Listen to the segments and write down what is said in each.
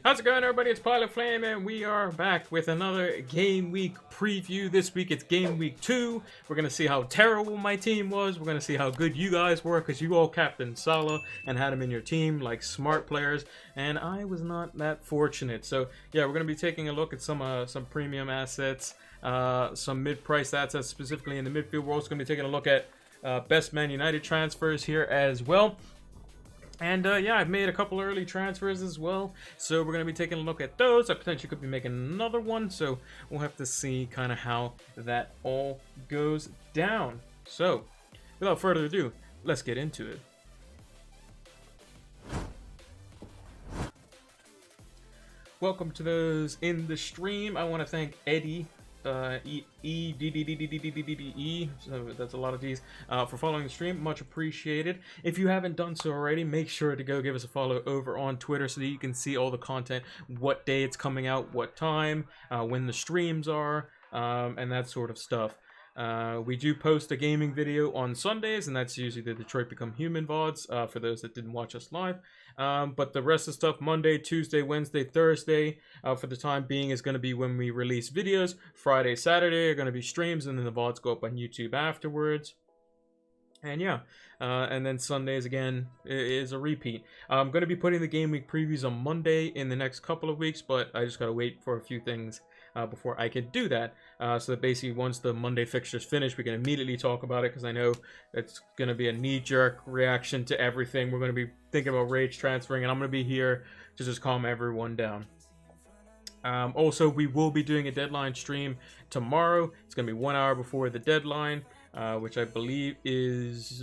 How's it going, everybody? It's Pilot Flame, and we are back with another Game Week preview. This week it's Game Week 2. We're going to see how terrible my team was. We're going to see how good you guys were, because you all captained Salah and had him in your team like smart players, and I was not that fortunate. So, yeah, we're going to be taking a look at some premium assets, some mid-priced assets, specifically in the midfield. We're also going to be taking a look at best Man United transfers here as well. And yeah, I've made a couple early transfers as well, so we're going to be taking a look at those. I potentially could be making another one, so we'll have to see kind of how that all goes down. So, without further ado, let's get into it. Welcome to those in the stream. I want to thank Eddie. E-D-D-D-D-D-D-D-D-E, so that's a lot of D's, for following the stream. Much appreciated. If you haven't done so already, make sure to go give us a follow over on Twitter so that you can see all the content, what day it's coming out, what time, when the streams are, and that sort of stuff. We do post a gaming video on Sundays, and that's usually the Detroit Become Human VODs, for those that didn't watch us live. But the rest of the stuff, Monday, Tuesday, Wednesday, Thursday, for the time being, is going to be when we release videos. Friday, Saturday are going to be streams, and then the VODs go up on YouTube afterwards. And yeah, and then Sundays again is a repeat. I'm going to be putting the Game Week previews on Monday in the next couple of weeks, but I just got to wait for a few things before I could do that. So that basically once the Monday fixtures finish, we can immediately talk about it, because I know it's going to be a knee-jerk reaction to everything. We're going to be thinking about rage transferring, and I'm going to be here to just calm everyone down. Also, we will be doing a deadline stream tomorrow. It's going to be 1 hour before the deadline, which I believe is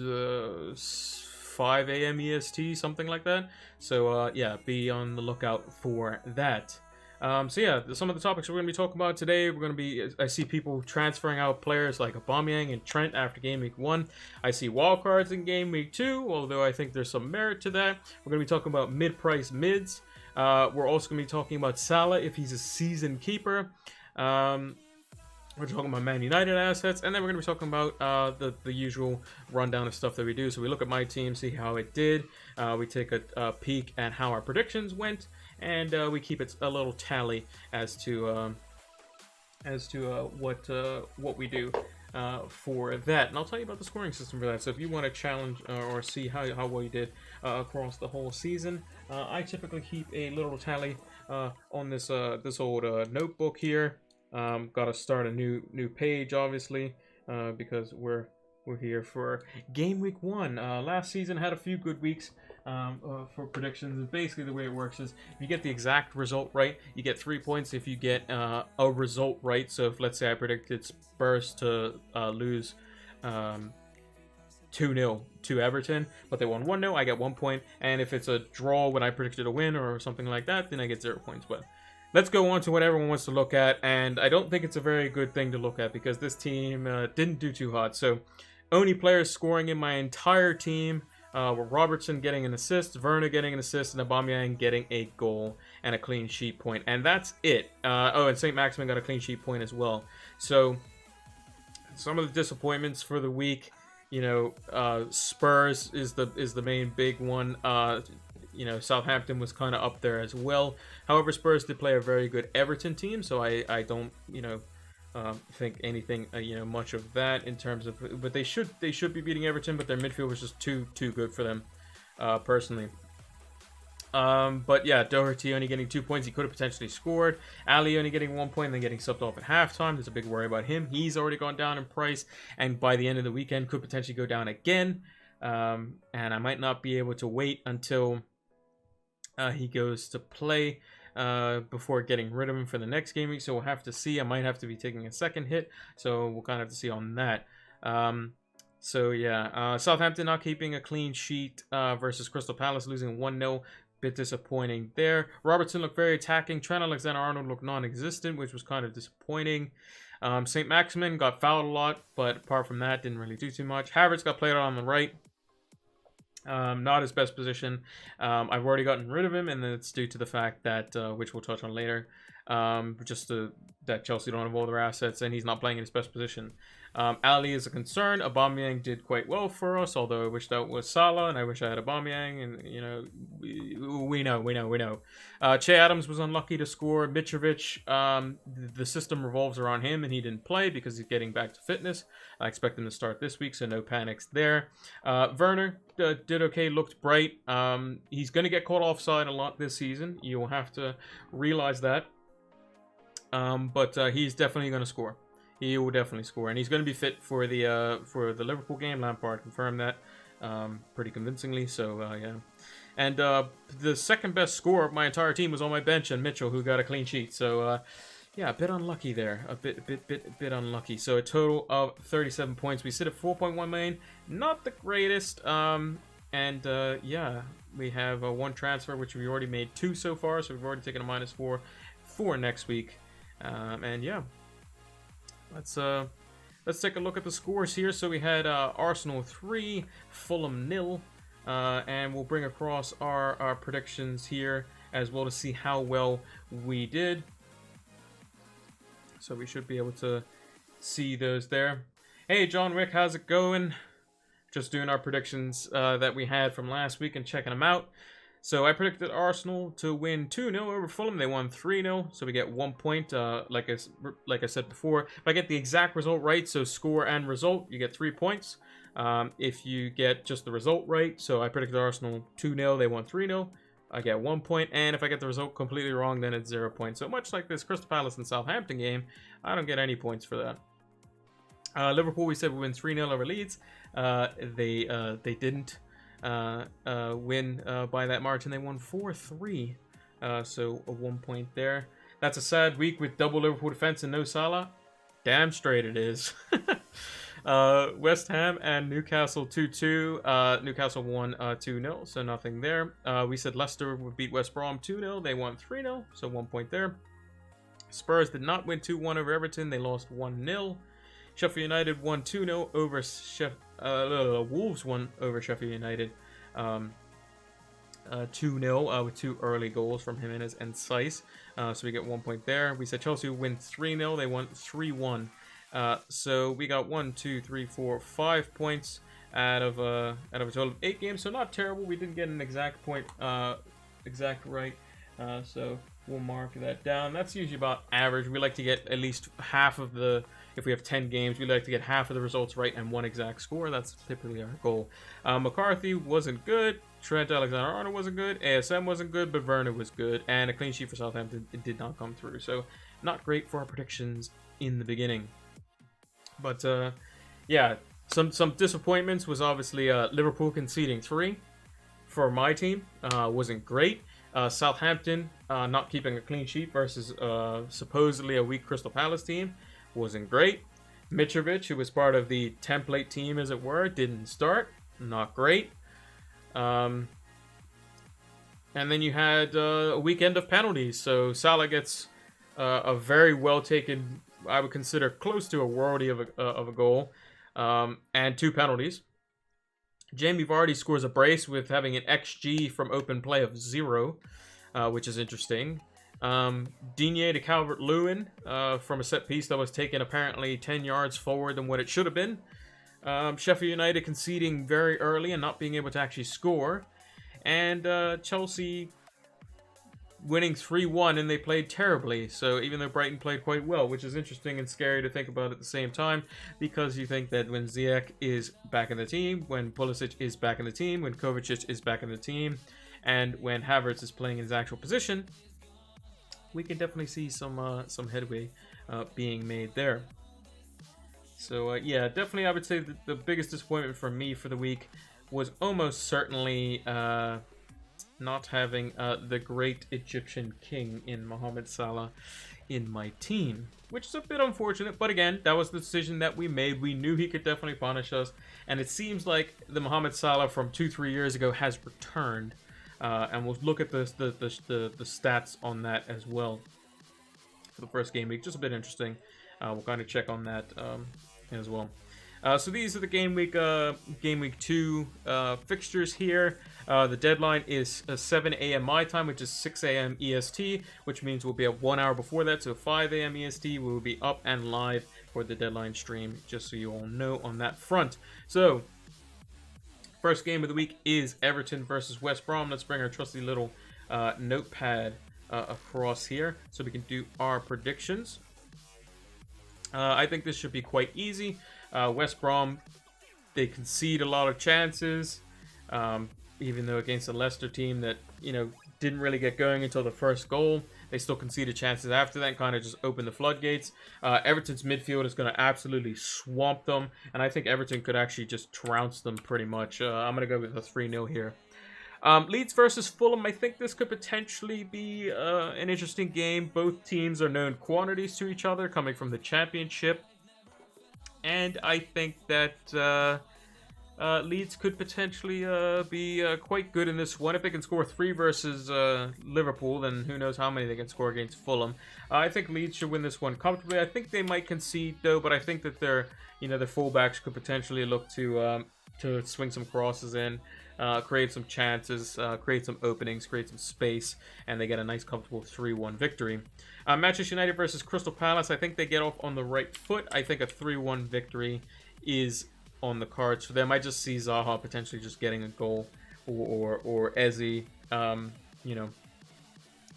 5 a.m. EST, something like that. So yeah, be on the lookout for that. So yeah, some of the topics we're going to be talking about today, we're going to be, I see people transferring out players like Aubameyang and Trent after Game Week 1. I see wildcards in Game Week 2, although I think there's some merit to that. We're going to be talking about mid-price mids. We're also going to be talking about Salah if he's a season keeper. We're talking about Man United assets, and then we're going to be talking about the usual rundown of stuff that we do. So we look at my team, see how it did. We take a peek at how our predictions went, and we keep it a little tally as to what we do for that. And I'll tell you about the scoring system for that. So if you want to challenge or see how well you did across the whole season, I typically keep a little tally on this old notebook here. Got to start a new page, obviously, because we're here for Game Week 1. Last season had a few good weeks for predictions. And basically, the way it works is if you get the exact result right, you get 3 points. If you get a result right, so if let's say I predicted Spurs to lose 2-0 to Everton, but they won 1-0, I get 1 point. And if it's a draw when I predicted a win or something like that, then I get 0 points. But let's go on to what everyone wants to look at, and I don't think it's a very good thing to look at because this team didn't do too hot. So, only players scoring in my entire team were Robertson getting an assist, Werner getting an assist, and Aubameyang getting a goal and a clean sheet point, and that's it. Oh, and St. Maximin got a clean sheet point as well. So, some of the disappointments for the week, you know, Spurs is the main big one. You know, Southampton was kind of up there as well. However, Spurs did play a very good Everton team, so I don't, you know, think anything, you know, much of that in terms of. But they should be beating Everton, but their midfield was just too good for them, personally. But yeah, Doherty only getting 2 points. He could have potentially scored. Ali only getting 1 point and then getting subbed off at halftime. There's a big worry about him. He's already gone down in price, and by the end of the weekend could potentially go down again. And I might not be able to wait until he goes to play before getting rid of him for the next game week, so we'll have to see. I might have to be taking a second hit, so we'll kind of have to see on that. So yeah, Southampton not keeping a clean sheet versus Crystal Palace, losing 1-0. Bit disappointing there. Robertson looked very attacking. Trent Alexander-Arnold looked non-existent, which was kind of disappointing. St. Maximin got fouled a lot, but apart from that, didn't really do too much. Havertz got played on the right. Not his best position. I've already gotten rid of him, and it's due to the fact that, which we'll touch on later, that Chelsea don't have all their assets, and he's not playing in his best position. Ali is a concern. Aubameyang did quite well for us, although I wish that was Salah, and I wish I had Aubameyang, and we know. Che Adams was unlucky to score. Mitrovic, the system revolves around him, and he didn't play because he's getting back to fitness. I expect him to start this week, so no panics there. Werner did okay, looked bright. He's going to get caught offside a lot this season. You'll have to realize that. But he's definitely going to score. He will definitely score, and he's going to be fit for the Liverpool game. Lampard confirmed that pretty convincingly. So yeah, and the second best scorer of my entire team was on my bench, and Mitchell, who got a clean sheet. So yeah, a bit unlucky there, a bit unlucky. So a total of 37 points. We sit at 4.1 million, not the greatest. And yeah, we have one transfer, which we already made 2 so far, so we've already taken a -4 for next week. And yeah. Let's take a look at the scores here. So we had Arsenal 3, Fulham 0, and we'll bring across our predictions here as well to see how well we did. So we should be able to see those there. Hey, John Wick, how's it going? Just doing our predictions that we had from last week and checking them out. So I predicted Arsenal to win 2-0 over Fulham. They won 3-0, so we get 1 point. Like I said before, if I get the exact result right, so score and result, you get 3 points. If you get just the result right, so I predicted Arsenal 2-0, they won 3-0, I get 1 point. And if I get the result completely wrong, then it's 0 points. So much like this Crystal Palace and Southampton game, I don't get any points for that. Liverpool, we said we win 3-0 over Leeds. They didn't win by that margin. They won 4-3, so a 1 point there. That's a sad week with double Liverpool defense and no Salah. Damn straight it is. West Ham and Newcastle 2-2. Newcastle won 2-0, so nothing there. We said Leicester would beat West Brom 2-0. They won 3-0, so 1 point there. Spurs did not win 2-1 over Everton. They lost 1-0. Sheffield United won 2-0 over Wolves won over Sheffield United 2-0 with 2 early goals from Jimenez and Saiss. So we get 1 point there. We said Chelsea would win 3-0. They won 3-1. So we got 1, 2, 3, 4, 5 points out of a total of 8 games. So not terrible. We didn't get an exact point, exact right. So we'll mark that down. That's usually about average. We like to get at least half of the. If we have 10 games, we like to get half of the results right and 1 exact score. That's typically our goal. McCarthy wasn't good. Trent Alexander-Arnold wasn't good. ASM wasn't good, but Werner was good. And a clean sheet for Southampton. It did not come through. So not great for our predictions in the beginning. But yeah, some disappointments was obviously Liverpool conceding 3 for my team. Wasn't great. Southampton not keeping a clean sheet versus supposedly a weak Crystal Palace team. Wasn't great. Mitrovic, who was part of the template team, as it were, didn't start. Not great. And then you had a weekend of penalties. So Salah gets a very well taken, I would consider close to a worldie of a goal, and 2 penalties. Jamie Vardy scores a brace with having an XG from open play of 0, which is interesting. Digne to Calvert-Lewin from a set piece that was taken apparently 10 yards forward than what it should have been. Sheffield United conceding very early and not being able to actually score. And Chelsea winning 3-1, and they played terribly. So even though Brighton played quite well, which is interesting and scary to think about at the same time, because you think that when Ziyech is back in the team, when Pulisic is back in the team, when Kovacic is back in the team, and when Havertz is playing in his actual position, we can definitely see some headway being made there. So yeah, definitely I would say that the biggest disappointment for me for the week was almost certainly not having the great Egyptian king in Mohamed Salah in my team, which is a bit unfortunate. But again, that was the decision that we made. We knew he could definitely punish us, and it seems like the Mohamed Salah from 2-3 years ago has returned. And we'll look at the stats on that as well for the first game week. Just a bit interesting. We'll kind of check on that as well. So these are the game week 2 fixtures here. The deadline is 7 a.m. my time, which is 6 a.m. EST, which means we'll be up 1 hour before that, so 5 a.m. EST. We will be up and live for the deadline stream, just so you all know on that front. So, first game of the week is Everton versus West Brom. Let's bring our trusty little notepad across here so we can do our predictions. I think this should be quite easy. West Brom, they concede a lot of chances, even though against a Leicester team that, didn't really get going until the first goal. They still conceded chances after that and kind of just opened the floodgates. Everton's midfield is going to absolutely swamp them, and I think Everton could actually just trounce them pretty much. I'm going to go with a 3-0 here. Leeds versus Fulham. I think this could potentially be an interesting game. Both teams are known quantities to each other, coming from the Championship. And I think that Leeds could potentially be quite good in this one. If they can score 3 versus Liverpool, then who knows how many they can score against Fulham. I think Leeds should win this one comfortably. I think they might concede, though, but I think that their fullbacks could potentially look to swing some crosses in. Create some chances, create some openings, create some space, and they get a nice, comfortable 3-1 victory. Manchester United versus Crystal Palace. I think they get off on the right foot. I think a 3-1 victory is on the cards for them. I just see Zaha potentially just getting a goal, or Eze,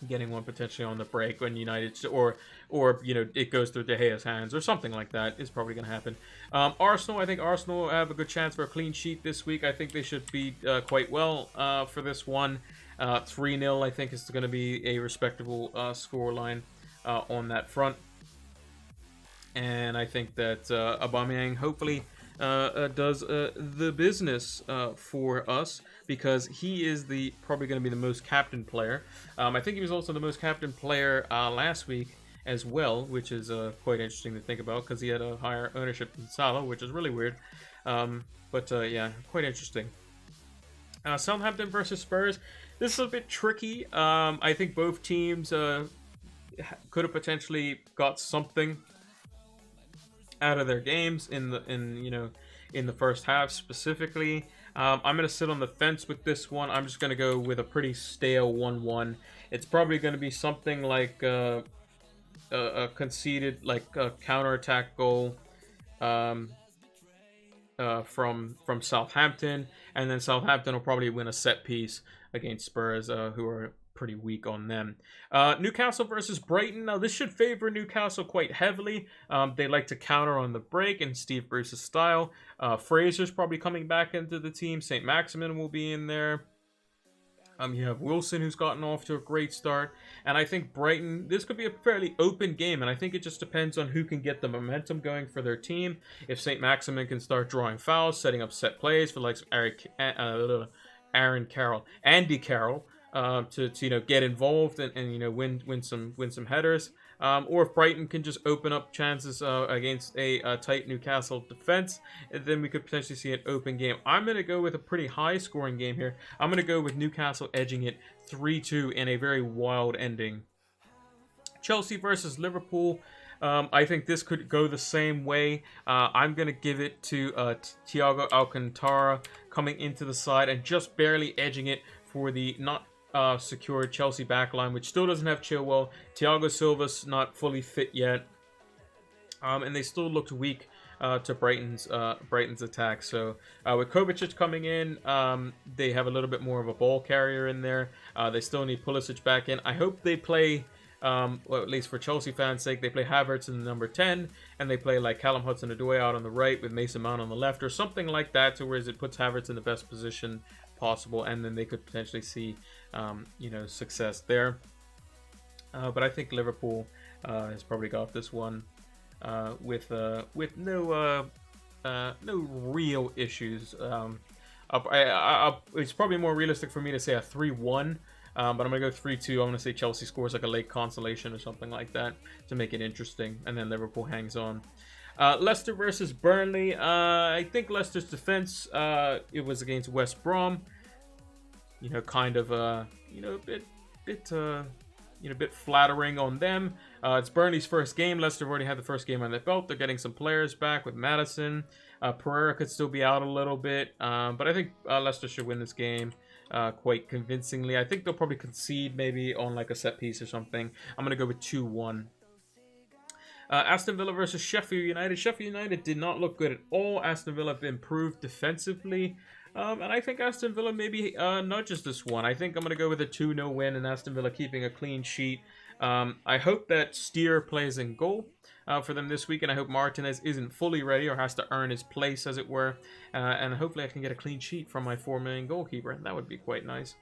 getting one potentially on the break when United, or it goes through De Gea's hands or something like that is probably going to happen. Arsenal, I think Arsenal have a good chance for a clean sheet this week. I think they should be quite well for this one. 3-0 I think is going to be a respectable scoreline on that front. And I think that Aubameyang hopefully does the business for us, because he is probably going to be the most captain player. I think he was also the most captain player last week as well, which is quite interesting to think about, because he had a higher ownership than Salah, which is really weird. Yeah, quite interesting. Southampton versus Spurs. This is a bit tricky. I think both teams could have potentially got something out of their games in the first half specifically. I'm going to sit on the fence with this one. I'm just going to go with a pretty stale 1-1. It's probably going to be something like a conceded, like a counterattack goal from Southampton, and then Southampton will probably win a set piece against Spurs, who are pretty weak on them. Newcastle versus Brighton. Now, this should favor Newcastle quite heavily. They like to counter on the break in Steve Bruce's style. Fraser's probably coming back into the team. St. Maximin will be in there. You have Wilson, who's gotten off to a great start. And I think Brighton, this could be a fairly open game, and I think it just depends on who can get the momentum going for their team. If St. Maximin can start drawing fouls, setting up set plays for like Andy Carroll, to get involved and win some headers, or if Brighton can just open up chances against a tight Newcastle defense, then we could potentially see an open game. I'm going to go with a pretty high scoring game here. I'm going to go with Newcastle edging it 3-2 in a very wild ending. Chelsea versus Liverpool. I think this could go the same way. I'm going to give it to Thiago Alcantara coming into the side and just barely edging it for the not secured Chelsea backline, which still doesn't have Chilwell. Thiago Silva's not fully fit yet, and they still looked weak to Brighton's attack. So with Kovacic coming in, they have a little bit more of a ball carrier in there. They still need Pulisic back in. I hope they play, well, at least for Chelsea fans' sake, they play Havertz in the number 10, and they play like Callum Hudson-Odoi out on the right with Mason Mount on the left, or something like that, to where it puts Havertz in the best position possible, and then they could potentially see success there. But I think Liverpool has probably got this one with no real issues. It's probably more realistic for me to say a 3-1, but I'm going to go 3-2. I'm going to say Chelsea scores like a late consolation or something like that to make it interesting, and then Liverpool hangs on. Leicester versus Burnley. I think Leicester's defense, it was against West Brom. Kind of a bit a bit flattering on them. It's Burnley's first game. Leicester have already had the first game on their belt. They're getting some players back with Maddison. Pereira could still be out a little bit, but I think Leicester should win this game quite convincingly. I think they'll probably concede maybe on like a set piece or something. I'm going to go with 2-1. Aston Villa versus Sheffield United. Sheffield United did not look good at all. Aston Villa have improved defensively. And I think Aston Villa maybe nudges this one. I think I'm going to go with a 2-0 win and Aston Villa keeping a clean sheet. I hope that Steer plays in goal for them this week, and I hope Martinez isn't fully ready or has to earn his place, as it were. And hopefully I can get a clean sheet from my 4 million goalkeeper. That would be quite nice.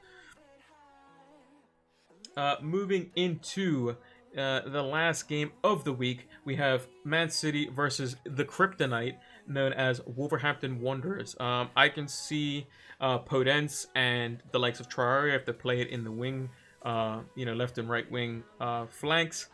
Moving into the last game of the week, we have Man City versus the Kryptonite known as Wolverhampton Wanderers. I can see Podence and the likes of Traore, if they play it in the wing, left and right wing flanks,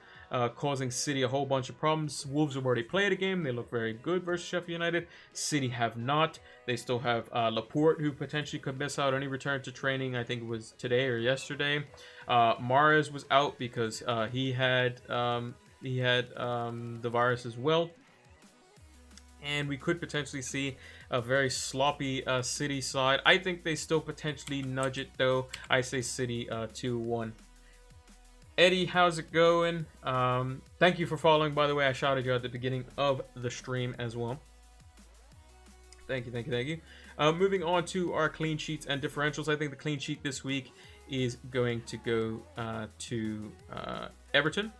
causing City a whole bunch of problems. Wolves have already played a game. They look very good versus Sheffield United. City have not. They still have Laporte, who potentially could miss out on any return to training. I think it was today or yesterday. Mahrez was out because he had the virus as well. And we could potentially see a very sloppy City side. I think they still potentially nudge it, though. I say City 2-1. Eddie, how's it going? Thank you for following, by the way. I shouted you at the beginning of the stream as well. Thank you. Moving on to our clean sheets and differentials. I think the clean sheet this week is going to go to Everton.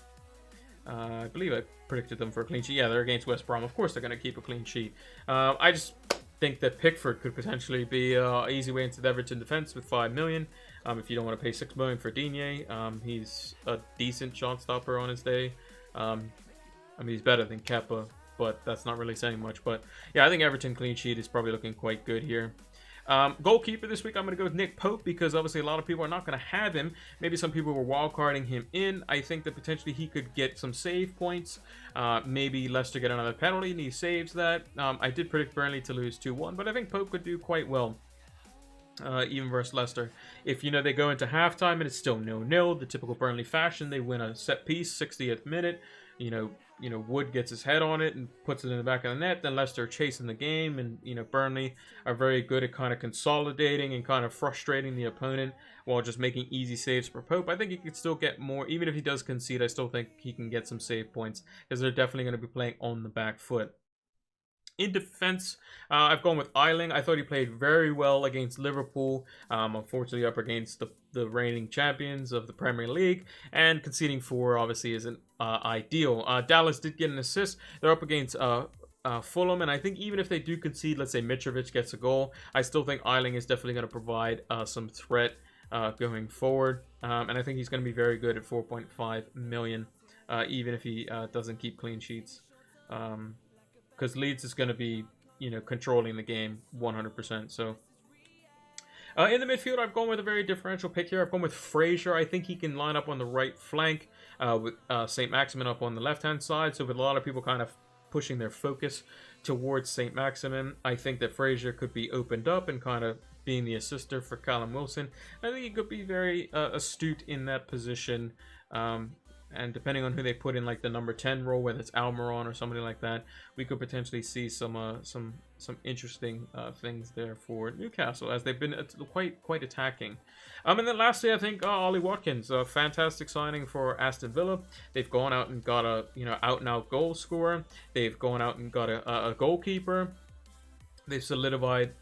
I believe I predicted them for a clean sheet. Yeah, they're against West Brom. Of course they're going to keep a clean sheet. I just think that Pickford could potentially be an easy way into the Everton defense with 5 million. If you don't want to pay 6 million for Digne, he's a decent shot stopper on his day. He's better than Kepa, but that's not really saying much. But yeah, I think Everton clean sheet is probably looking quite good here. Goalkeeper this week, I'm going to go with Nick Pope, because obviously a lot of people are not going to have him. Maybe some people were wildcarding him in. I think that potentially he could get some save points. Maybe Leicester get another penalty and he saves that. I did predict Burnley to lose 2-1, but I think Pope could do quite well. Even versus Leicester. If they go into halftime and it's still 0-0, the typical Burnley fashion, they win a set piece, 60th minute. Wood gets his head on it and puts it in the back of the net. Then Leicester chasing the game, and Burnley are very good at kind of consolidating and kind of frustrating the opponent while just making easy saves for Pope. I think he could still get more, even if he does concede. I still think he can get some save points, because they're definitely going to be playing on the back foot. In defense, I've gone with Eiling. I thought he played very well against Liverpool. Unfortunately, up against the reigning champions of the Premier League, and conceding 4 obviously isn't ideal. Dallas did get an assist. They're up against Fulham, and I think even if they do concede, let's say Mitrovic gets a goal, I still think Eiling is definitely going to provide some threat going forward. And I think he's going to be very good at 4.5 million, even if he doesn't keep clean sheets. Because Leeds is going to be, controlling the game 100%. So, in the midfield, I've gone with a very differential pick here. I've gone with Fraser. I think he can line up on the right flank with St. Maximin up on the left-hand side. So, with a lot of people kind of pushing their focus towards St. Maximin, I think that Fraser could be opened up and kind of being the assister for Callum Wilson. I think he could be very astute in that position. And depending on who they put in, like the number 10 role, whether it's Almiron or somebody like that, we could potentially see some interesting things there for Newcastle, as they've been quite attacking. And then lastly, I think Ollie Watkins, a fantastic signing for Aston Villa. They've gone out and got a out-and-out goal scorer. They've gone out and got a goalkeeper. They've solidified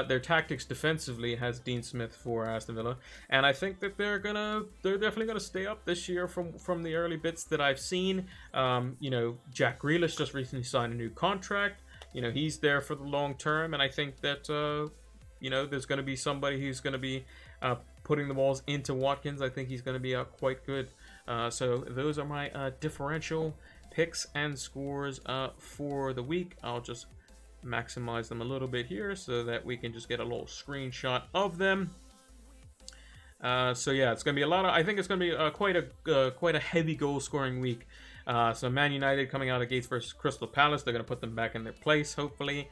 their tactics defensively, has Dean Smith for Aston Villa, and I think that they're definitely gonna stay up this year from the early bits that I've seen. Jack Grealish just recently signed a new contract. He's there for the long term, and I think that there's gonna be somebody who's gonna be putting the balls into Watkins. I think he's gonna be quite good. So those are my differential picks and scores for the week. I'll just maximize them a little bit here so that we can just get a little screenshot of them. So yeah, it's gonna be I think it's gonna be quite a heavy goal scoring week. So Man United coming out of gates versus Crystal Palace. They're going to put them back in their place, hopefully.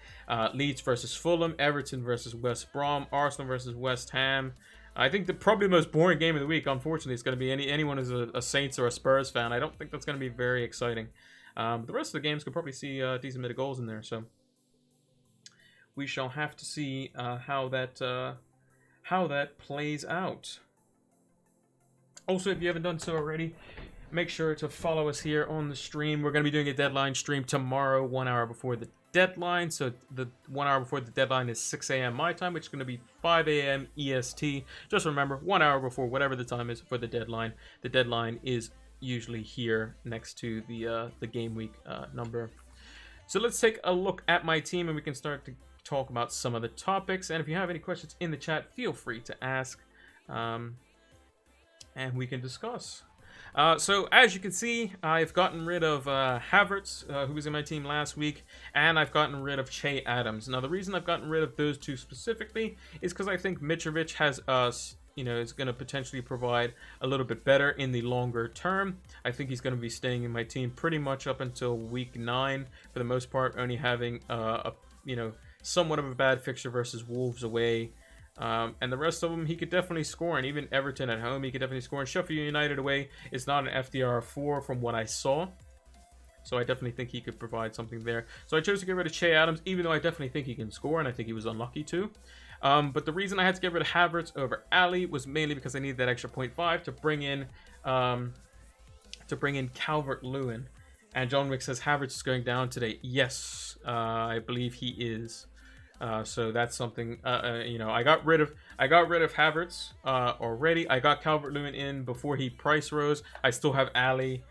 Leeds versus Fulham. Everton versus West Brom. Arsenal versus West Ham. I think probably the most boring game of the week, unfortunately, is going to be anyone who's a Saints or a Spurs fan. I don't think that's going to be very exciting. The rest of the games could probably see a decent bit of goals in there, so we shall have to see how that plays out. Also, if you haven't done so already, make sure to follow us here on the stream. We're going to be doing a deadline stream tomorrow, 1 hour before the deadline. So the 1 hour before the deadline is 6 a.m. my time, which is going to be 5 a.m. EST. Just remember, 1 hour before whatever the time is for the deadline. The deadline is usually here next to the game week number. So let's take a look at my team, and we can start to talk about some of the topics. And if you have any questions in the chat, feel free to ask, and we can discuss. So as you can see, I've gotten rid of Havertz, who was in my team last week, and I've gotten rid of Che Adams. Now, the reason I've gotten rid of those two specifically is because I think Mitrovic has is going to potentially provide a little bit better in the longer term. I think he's going to be staying in my team pretty much up until week 9 for the most part, only having somewhat of a bad fixture versus Wolves away. And the rest of them, he could definitely score. And even Everton at home, he could definitely score. And Sheffield United away is not an FDR 4 from what I saw. So I definitely think he could provide something there. So I chose to get rid of Che Adams, even though I definitely think he can score. And I think he was unlucky too. But the reason I had to get rid of Havertz over Ali was mainly because I needed that extra 0.5 to bring in Calvert-Lewin. And John Wick says Havertz is going down today. Yes, I believe he is. So that's something, I got rid of Havertz already. I got Calvert-Lewin in before he price rose. I still have Ali,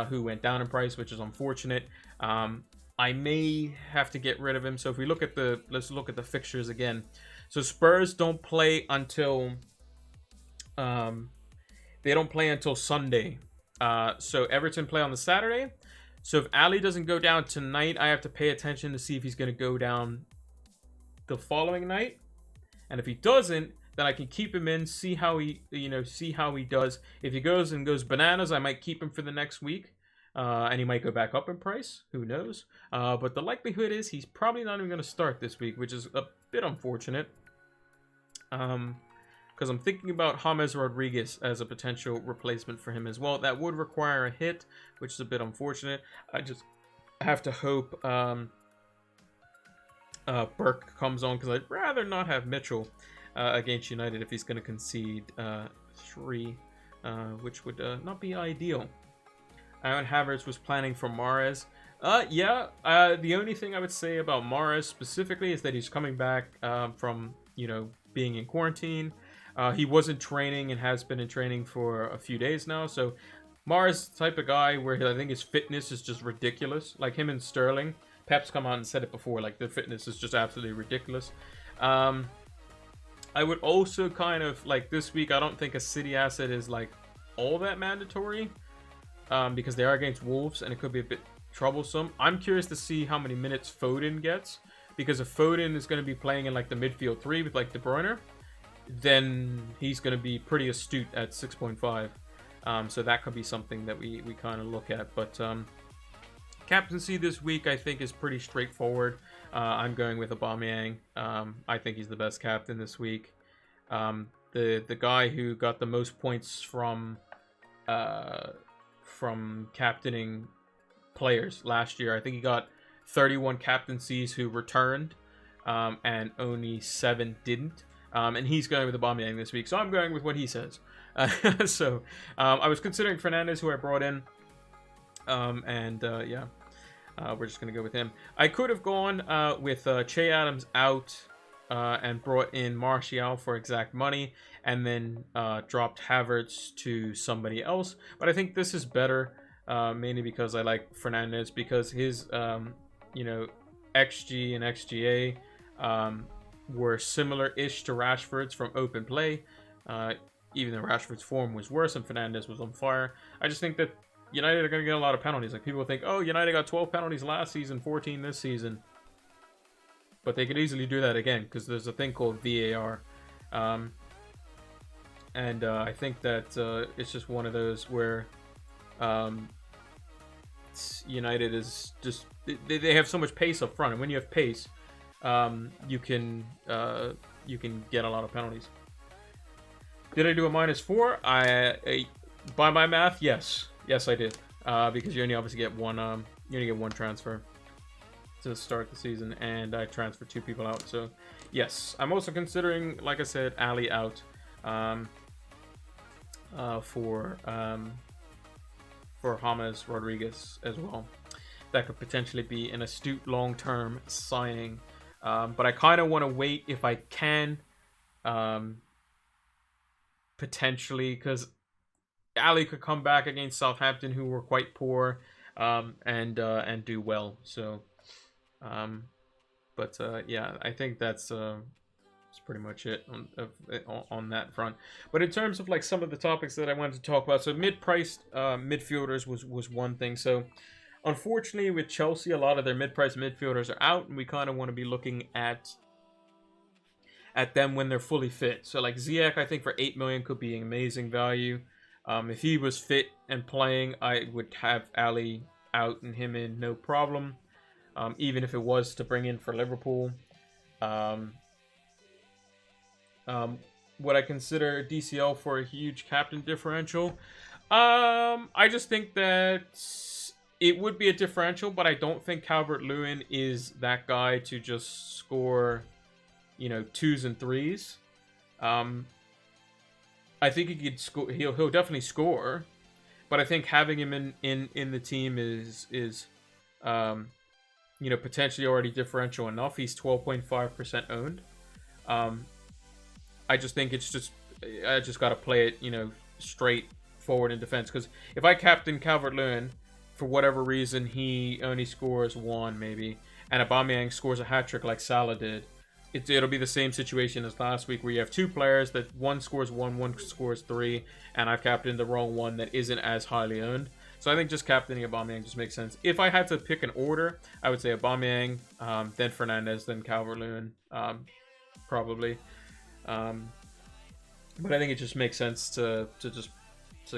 who went down in price, which is unfortunate. I may have to get rid of him. So if we look at let's look at the fixtures again. So Spurs don't play until, they don't play until Sunday. So Everton play on the Saturday. So if Ali doesn't go down tonight, I have to pay attention to see if he's going to go down the following night, and if he doesn't, then I can keep him in, see how he does. If he goes bananas, I might keep him for the next week, and he might go back up in price. Who knows? But the likelihood is he's probably not even going to start this week, which is a bit unfortunate. Because I'm thinking about James Rodriguez as a potential replacement for him as well. That would require a hit, which is a bit unfortunate. I just have to hope Burke comes on, because I'd rather not have Mitchell against United if he's going to concede 3, which would not be ideal. Aaron Havertz was planning for Mahrez. The only thing I would say about Mahrez specifically is that he's coming back from being in quarantine. He wasn't training and has been in training for a few days now. So Mahrez is the type of guy where I think his fitness is just ridiculous. Like him and Sterling. Pep's come out and said it before, like the fitness is just absolutely ridiculous. I would also kind of, like this week, I don't think a City asset is like all that mandatory because they are against Wolves and it could be a bit troublesome. I'm curious to see how many minutes Foden gets, because if Foden is going to be playing in like the midfield 3 with like De Bruyne, then he's going to be pretty astute at 6.5. So that could be something that we kind of look at. But captaincy this week, I think, is pretty straightforward. I'm going with Aubameyang. I think he's the best captain this week. The guy who got the most points from captaining players last year, I think he got 31 captaincies who returned, and only 7 didn't. And he's going with Aubameyang this week, so I'm going with what he says. So I was considering Fernandes, who I brought in. We're just going to go with him. I could have gone with Che Adams out and brought in Martial for exact money, and then dropped Havertz to somebody else. But I think this is better, mainly because I like Fernandes, because his XG and XGA were similar-ish to Rashford's from open play, even though Rashford's form was worse and Fernandes was on fire. I just think that United are going to get a lot of penalties. Like, people think, oh, United got 12 penalties last season, 14 this season. But they could easily do that again, because there's a thing called VAR. I think that it's just one of those where United is just... They have so much pace up front. And when you have pace, you can get a lot of penalties. Did I do a -4? By my math, yes. Yes, I did. Because you only obviously get one. You only get one transfer to start the season, and I transferred 2 people out. So, yes, I'm also considering, like I said, Ali out for James Rodriguez as well. That could potentially be an astute long-term signing, but I kind of want to wait if I can, potentially, because Ali could come back against Southampton, who were quite poor, and do well. So, yeah, I think that's pretty much it on that front. But in terms of like some of the topics that I wanted to talk about, so mid-priced midfielders was one thing. So unfortunately with Chelsea, a lot of their mid-priced midfielders are out, and we kind of want to be looking at them when they're fully fit. So like Ziyech, I think for 8 million could be an amazing value. If he was fit and playing, I would have Ali out and him in, no problem. Even if it was to bring in for Liverpool. Would I consider DCL for a huge captain differential? I just think that it would be a differential, but I don't think Calvert-Lewin is that guy to just score, 2s and 3s. I think he could score. He'll definitely score, but I think having him in the team is potentially already differential enough. He's 12.5% owned. I just think I just got to play it, straight forward in defense. Because if I captain Calvert-Lewin, for whatever reason, he only scores 1 maybe, and Aubameyang scores a hat-trick like Salah did, it'll be the same situation as last week, where you have 2 players that one scores 1, one scores 3, and I've captained the wrong one that isn't as highly owned. So I think just captaining Aubameyang just makes sense. If I had to pick an order, I would say Aubameyang, then Fernandes, then Calvert-Lewin, probably. But I think it just makes sense to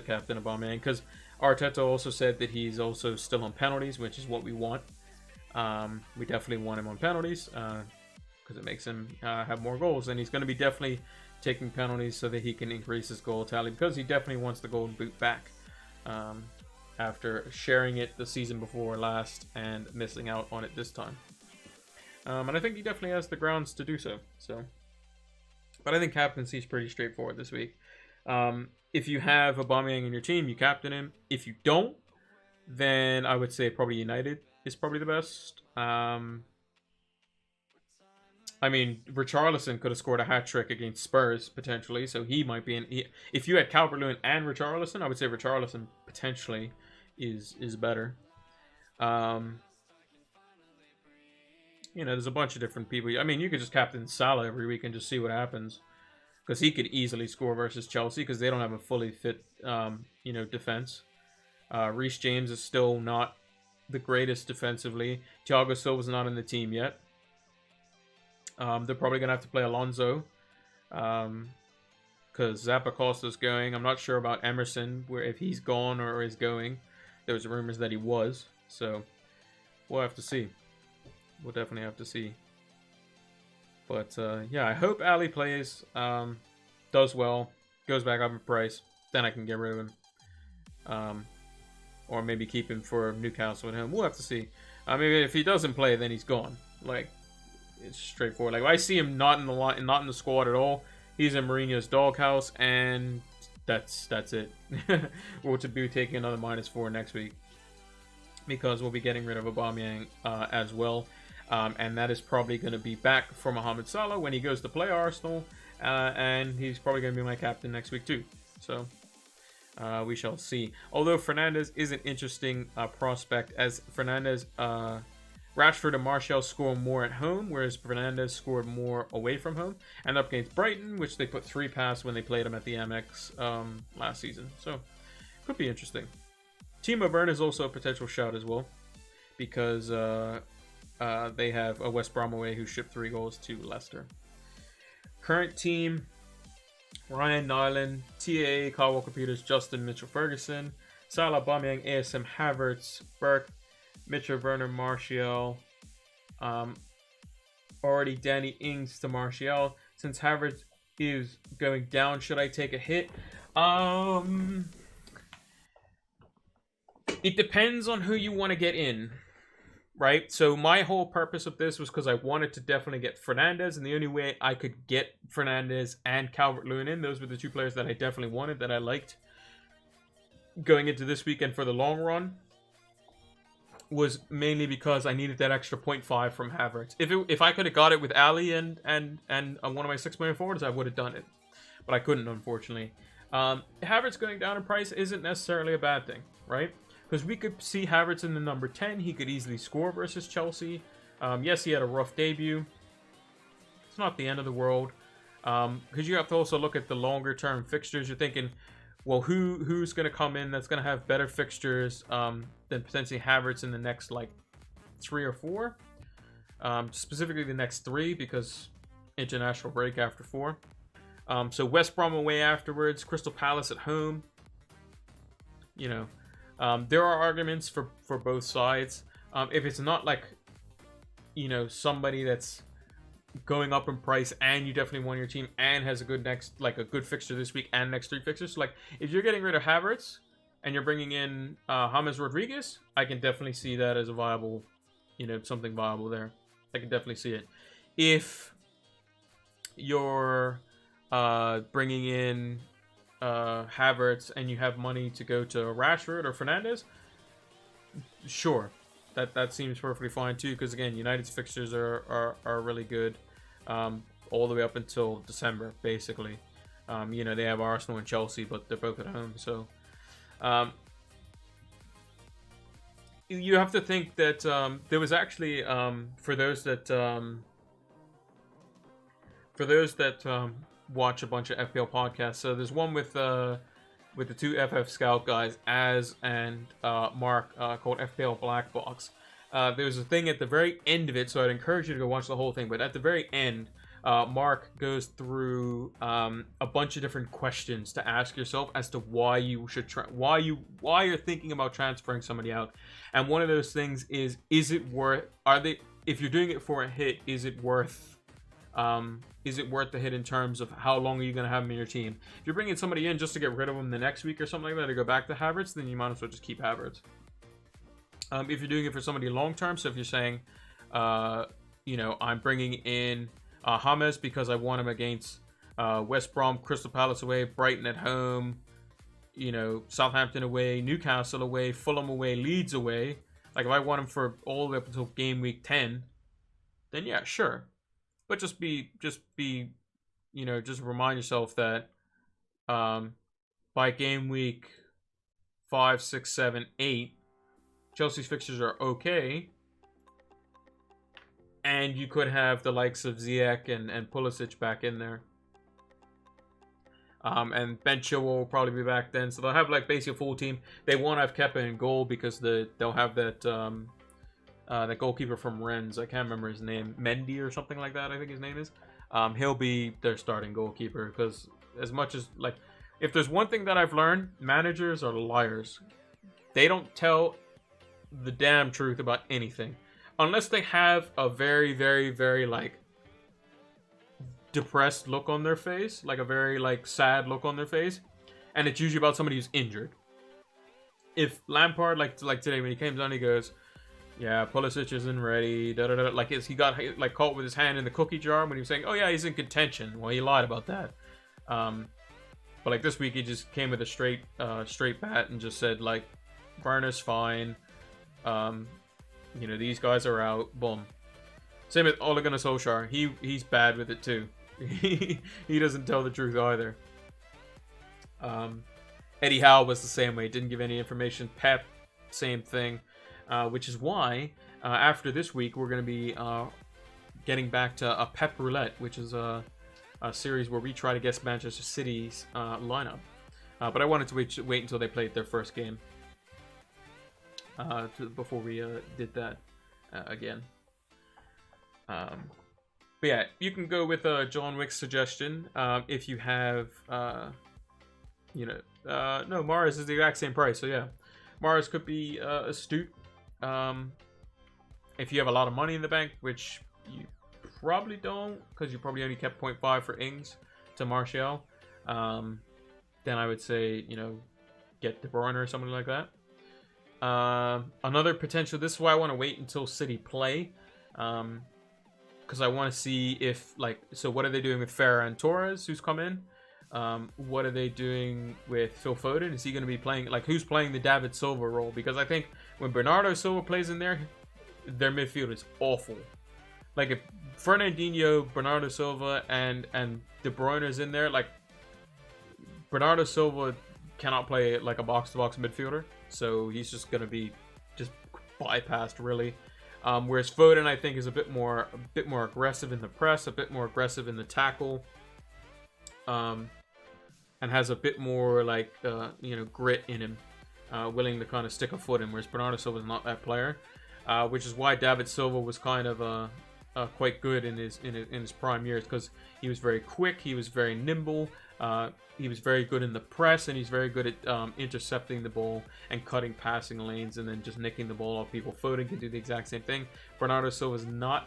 captain Aubameyang, because Arteta also said that he's also still on penalties, which is what we want. We definitely want him on penalties, because it makes him have more goals, and he's going to be definitely taking penalties so that he can increase his goal tally, because he definitely wants the golden boot back after sharing it the season before last and missing out on it this time. And I think he definitely has the grounds to do so. But I think captaincy is pretty straightforward this week. If you have Aubameyang in your team, you captain him. If you don't, then I would say probably United is probably the best. Richarlison could have scored a hat-trick against Spurs, potentially, so he might be if you had Calvert-Lewin and Richarlison, I would say Richarlison potentially is better. There's a bunch of different people. You could just captain Salah every week and just see what happens, because he could easily score versus Chelsea, because they don't have a fully fit, defense. Reece James is still not the greatest defensively. Thiago Silva's not in the team yet. They're probably going to have to play Alonso, because Zappacosta's going. I'm not sure about Emerson, if he's gone or is going. There was rumors that he was, so we'll have to see. We'll definitely have to see. But, yeah, I hope Ali plays, does well, goes back up in price. Then I can get rid of him. Or maybe keep him for Newcastle at home. We'll have to see. Maybe if he doesn't play, then he's gone. It's straightforward. I see him not in the squad at all. He's in Mourinho's doghouse, and that's it. We'll be taking another -4 next week, because we'll be getting rid of Aubameyang as well. And that is probably going to be back for Mohamed Salah when he goes to play Arsenal. And he's probably going to be my captain next week too. So we shall see. Although Fernandes is an interesting prospect, as Fernandes, Rashford and Martial score more at home, whereas Fernandes scored more away from home. And up against Brighton, which they put 3 past when they played him at the Amex last season. So could be interesting. Timo Werner is also a potential shout as well, because they have a West Brom away who shipped 3 goals to Leicester. Current team: Ryan Nyland, TAA, Kyle Walker-Peters, Justin, Mitchell Ferguson, Salah, Aubameyang, ASM, Havertz, Burke, Mitchell, Werner, Martial. Already Danny Ings to Martial. Since Havertz is going down. Should I take a hit? It depends on who you want to get in, right? So my whole purpose of this was because I wanted to definitely get Fernandes, and the only way I could get Fernandes and Calvert-Lewin in, those were the two players that I definitely wanted, that I liked going into this weekend for the long run, was mainly because I needed that extra 0.5 from Havertz. If I could have got it with Ali and one of my 6 million forwards, I would have done it, but I couldn't, unfortunately. Havertz going down in price isn't necessarily a bad thing, right? Because we could see Havertz in the number 10. He could easily score versus Chelsea. Yes, he had a rough debut. It's not the end of the world. Because you have to also look at the longer term fixtures. You're thinking, well, who's going to come in that's going to have better fixtures than potentially Havertz in the next, like, 3 or 4? Specifically the next 3, because international break after 4. So West Brom away afterwards. Crystal Palace at home. You know. There are arguments for both sides. If it's not like, you know, somebody that's going up in price and you definitely want your team and has a good a good fixture this week and next 3 fixtures. Like, if you're getting rid of Havertz and you're bringing in James Rodriguez, I can definitely see that as a viable, you know, something viable there. I can definitely see it. If you're bringing in Havertz and you have money to go to Rashford or Fernandes, sure, that seems perfectly fine too, because again, United's fixtures are really good, all the way up until December basically. You know, they have Arsenal and Chelsea, but they're both at home, so you have to think that there was actually for those that watch a bunch of FPL podcasts. So there's one with the 2 FF Scout guys, Az and Mark, called FPL Black Box. There's a thing at the very end of it, so I'd encourage you to go watch the whole thing. But at the very end, Mark goes through a bunch of different questions to ask yourself as to why you should why you're thinking about transferring somebody out. And one of those things is it worth? If you're doing it for a hit, is it worth the hit in terms of how long are you going to have them in your team? If you're bringing somebody in just to get rid of them the next week or something like that to go back to Havertz, then you might as well just keep Havertz. If you're doing it for somebody long term, so if you're saying, you know, I'm bringing in James because I want him against West Brom, Crystal Palace away, Brighton at home, you know, Southampton away, Newcastle away, Fulham away, Leeds away. Like, if I want him for all the way up until game week 10, then yeah, sure. But just be, you know, just remind yourself that by game week 5, 6, 7, 8, Chelsea's fixtures are okay. And you could have the likes of Ziyech and Pulisic back in there. And Ben Chilwell will probably be back then. So they'll have, like, basically a full team. They won't have Kepa in goal because they'll have that goalkeeper from Rennes. I can't remember his name. Mendy or something like that, I think his name is. He'll be their starting goalkeeper, because as much as, like, if there's one thing that I've learned, managers are liars. They don't tell the damn truth about anything. Unless they have a very, very, very, like, depressed look on their face. Like, a very, like, sad look on their face. And it's usually about somebody who's injured. If Lampard, like today when he came down, he goes, yeah, Pulisic isn't ready, da-da-da. Like, he got, like, caught with his hand in the cookie jar when he was saying, oh, yeah, he's in contention. Well, he lied about that. But, like, this week he just came with a straight bat and just said, like, Werner's fine. You know, these guys are out. Boom. Same with Ole Gunnar Solskjaer. He's bad with it, too. He doesn't tell the truth either. Eddie Howe was the same way. Didn't give any information. Pep, same thing. Which is why, after this week, we're going to be getting back to a Pep Roulette, which is a series where we try to guess Manchester City's lineup. But I wanted to wait until they played their first game before we did that again. But yeah, you can go with John Wick's suggestion if you have, you know, no, Mars is the exact same price, so yeah. Mars could be astute. If you have a lot of money in the bank, which you probably don't, because you probably only kept 0.5 for Ings to Martial, then I would say, get De Bruyne or something like that. Another potential. This is why I want to wait until City play, because I want to see if so what are they doing with Ferran Torres, who's come in? What are they doing with Phil Foden? Is he going to be playing, who's playing the David Silva role? Because I think when Bernardo Silva plays in there, their midfield is awful. If Fernandinho, Bernardo Silva, and De Bruyne is in there, Bernardo Silva cannot play like a box-to-box midfielder, so he's just going to be just bypassed, really. Whereas Foden, I think, is a bit more aggressive in the press, a bit more aggressive in the tackle, and has a bit more grit in him, willing to kind of stick a foot in. Whereas Bernardo Silva is not that player, which is why David Silva was kind of quite good in his prime years, because he was very quick, he was very nimble, he was very good in the press, and he's very good at intercepting the ball and cutting passing lanes and then just nicking the ball off people. Foden can do the exact same thing. Bernardo Silva is not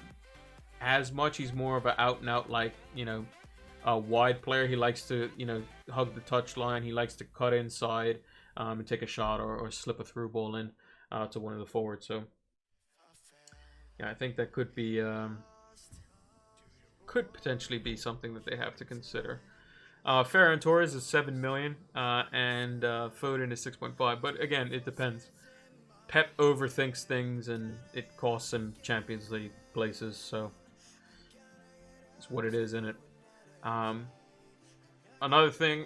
as much. He's more of an out and out a wide player. He likes to hug the touchline. He likes to cut inside and take a shot or slip a through ball in to one of the forwards. So yeah, I think that could potentially be something that they have to consider. Ferran Torres is 7 million, and Foden is 6.5. But again, it depends. Pep overthinks things, and it costs him Champions League places. So it's what it is, isn't it? Another thing.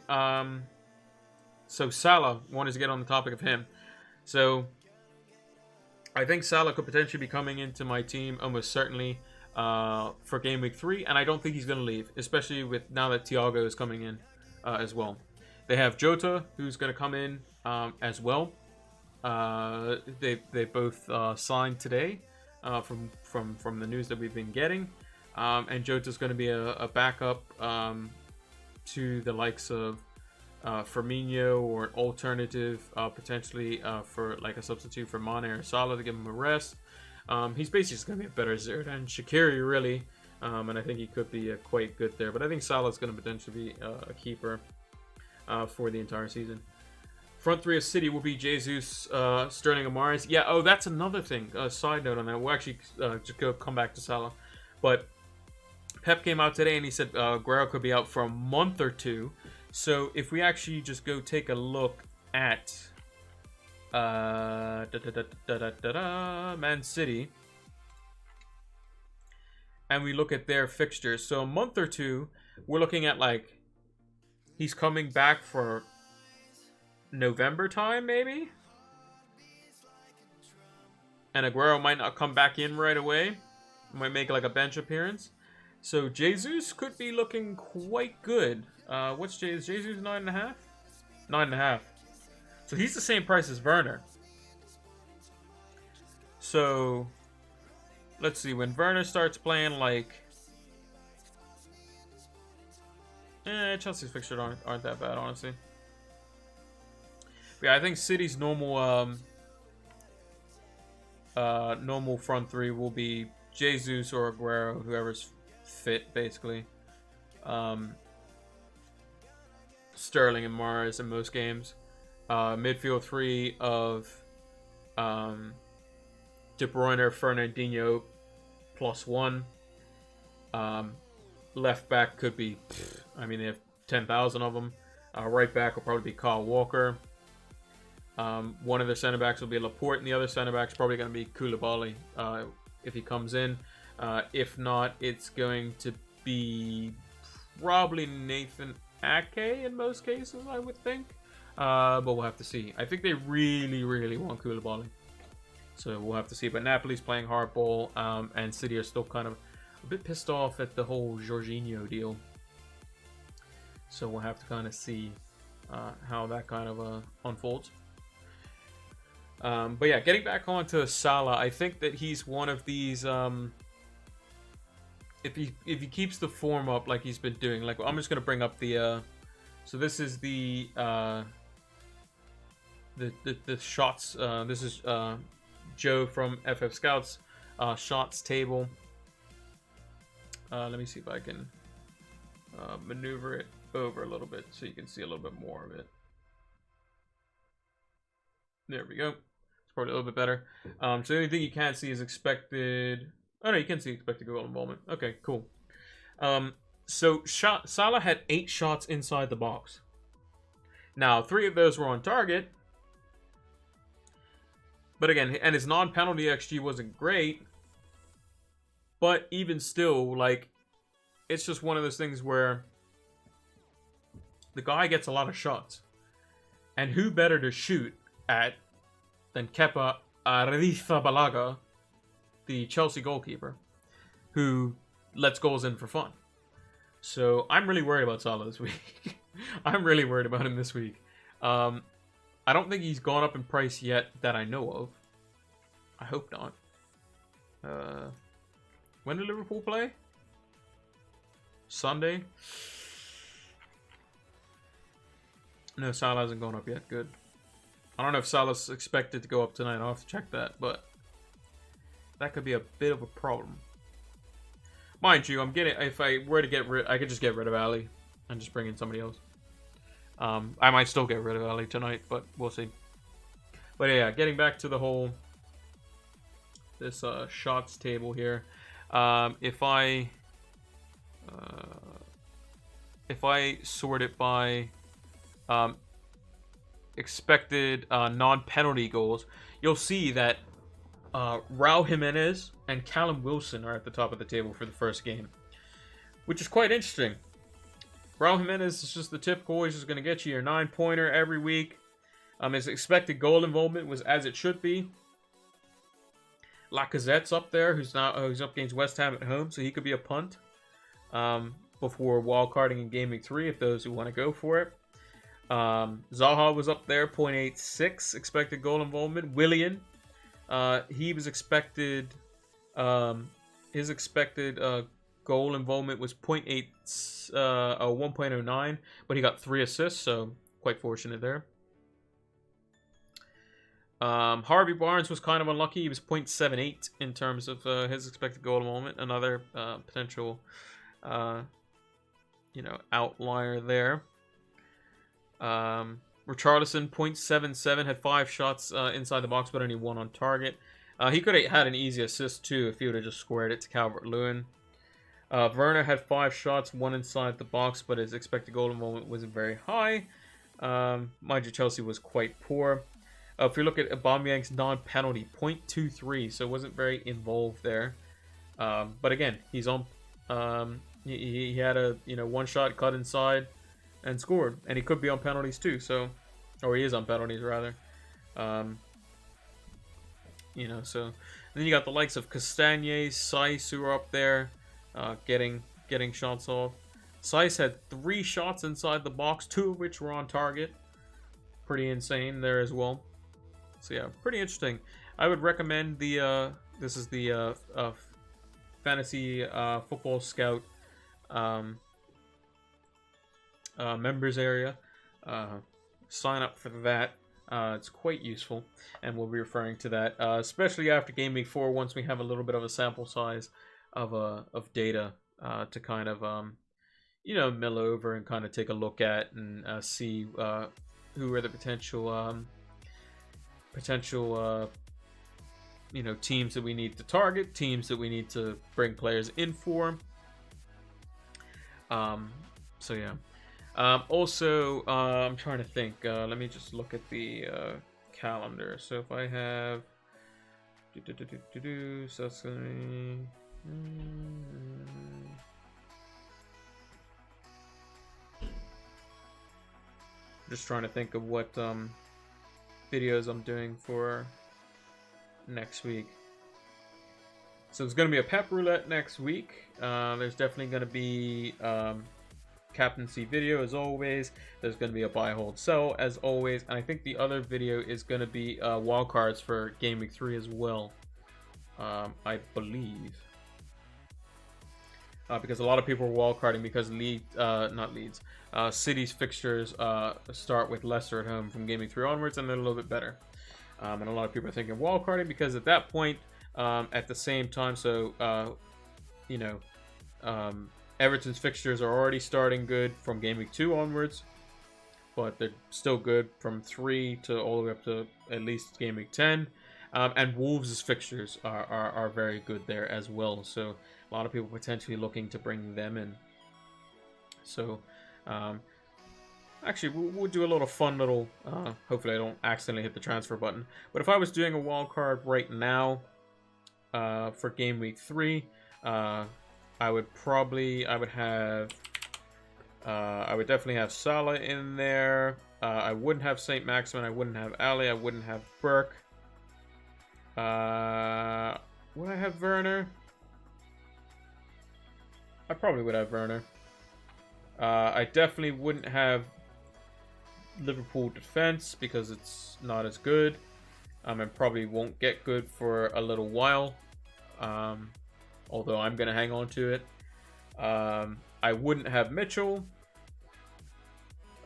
So Salah, wanted to get on the topic of him. So I think Salah could potentially be coming into my team almost certainly for Game Week 3, and I don't think he's going to leave, especially with now that Thiago is coming in as well. They have Jota, who's going to come in as well. They both signed today from the news that we've been getting, and Jota's going to be a backup to the likes of Firmino, or an alternative potentially for a substitute for Mane or Salah to give him a rest. He's basically just going to be a better Zerdan Shaqiri, really, and I think he could be quite good there. But I think Salah's going to potentially be a keeper for the entire season. Front three of City will be Jesus, Sterling, and Mahrez. Yeah, that's another thing. Side note on that. We'll actually just come back to Salah. But Pep came out today and he said Guerrero could be out for a month or two. So if we actually just go take a look at Man City, and we look at their fixtures, so a month or two, we're looking at he's coming back for November time, maybe, and Aguero might not come back in right away, might make a bench appearance. So Jesus could be looking quite good. What's Jesus? Jesus 9.5? 9.5. So he's the same price as Werner. So let's see, when Werner starts playing Chelsea's fixtures aren't that bad, honestly. But yeah, I think City's normal front three will be Jesus or Aguero, whoever's fit, basically. Sterling and Mahrez in most games. Midfield three of De Bruyne, Fernandinho, +1. Left back could be, they have 10,000 of them. Right back will probably be Kyle Walker. One of the center backs will be Laporte, and the other center back's probably going to be Koulibaly if he comes in. If not, it's going to be probably Nathan Ake in most cases, I would think. But we'll have to see. I think they really, really want Koulibaly. So we'll have to see. But Napoli's playing hardball, and City are still kind of a bit pissed off at the whole Jorginho deal. So we'll have to kind of see how that kind of unfolds. But yeah, getting back onto Salah, I think that he's one of these. If he keeps the form up like he's been doing, I'm just gonna bring up the. So this is the shots. This is Joe from FF Scouts shots table. Let me see if I can maneuver it over a little bit so you can see a little bit more of it. There we go. It's probably a little bit better. So the only thing you can't see is expected. Oh no, you can see expected goal involvement. Okay, cool. So Salah had 8 shots inside the box. Now 3 of those were on target. But again, and his non-penalty XG wasn't great. But even still, like, it's just one of those things where the guy gets a lot of shots. And who better to shoot at than Kepa Arrizabalaga, the Chelsea goalkeeper, who lets goals in for fun. So I'm really worried about Salah this week. I'm really worried about him this week. I don't think he's gone up in price yet that I know of. I hope not. When do Liverpool play? Sunday? No, Salah hasn't gone up yet. Good. I don't know if Salah's expected to go up tonight. I'll have to check that, but that could be a bit of a problem. Mind you, if I were to get rid, I could just get rid of Ali and just bring in somebody else. I might still get rid of Ali tonight, but we'll see. But yeah, getting back to the whole this shots table here. If I sort it by expected non-penalty goals, you'll see that Raul Jimenez and Callum Wilson are at the top of the table for the first game, which is quite interesting. Raul Jimenez is just the typical, he's just going to get you your 9-pointer every week. His expected goal involvement was as it should be. Lacazette's up there, who's up against West Ham at home, so he could be a punt before wildcarding in Gameweek 3 if those who want to go for it. Zaha was up there, 0.86 expected goal involvement. Willian, he was expected, his expected goal involvement was 1.09, but he got 3 assists, so quite fortunate there. Harvey Barnes was kind of unlucky. He was 0.78 in terms of his expected goal involvement. Another potential, outlier there. Richarlison, 0.77, had 5 shots inside the box, but only 1 on target. He could have had an easy assist too if he would have just squared it to Calvert-Lewin. Werner had 5 shots, 1 inside the box, but his expected goal involvement wasn't very high. Mind you, Chelsea was quite poor. If you look at Aubameyang's non-penalty, 0.23, so wasn't very involved there. But again, he's on. He had a 1 shot cut inside and scored, and he could be on penalties too. So, or he is on penalties rather. So and then you got the likes of Castagne, Saiss, who are up there, getting shots off. Saiss had 3 shots inside the box, 2 of which were on target. Pretty insane there as well. So yeah, pretty interesting. I would recommend the this is the Fantasy Football Scout members area. Sign up for that. It's quite useful, and we'll be referring to that, especially after Game Week 4, once we have a little bit of a sample size of data to kind of mill over and kind of take a look at and see who are the potential teams that we need to target, teams that we need to bring players in for. So yeah. Also, I'm trying to think. Let me just look at the calendar. So if I have, so that's gonna be. Just trying to think of what videos I'm doing for next week. So it's going to be a pep roulette next week. There's definitely going to be captaincy video as always. There's going to be a buy, hold, sell as always. And I think the other video is going to be wildcards for Game Week 3 as well. I believe. Because a lot of people are wildcarding because City's fixtures start with Leicester at home from Game Week 3 onwards, and they're a little bit better. And a lot of people are thinking wildcarding because at that point, at the same time, Everton's fixtures are already starting good from game week 2 onwards, but they're still good from 3 to all the way up to at least game week 10. And Wolves' fixtures are very good there as well. So a lot of people potentially looking to bring them in. So actually, we'll do a little fun little... hopefully I don't accidentally hit the transfer button. But if I was doing a wild card right now for game week 3, I would definitely have Salah in there. I wouldn't have St. Maximin. I wouldn't have Ali. I wouldn't have Burke. Would I have Werner? I probably would have Werner. I definitely wouldn't have Liverpool defense because it's not as good. And probably won't get good for a little while. Although I'm going to hang on to it. I wouldn't have Mitchell.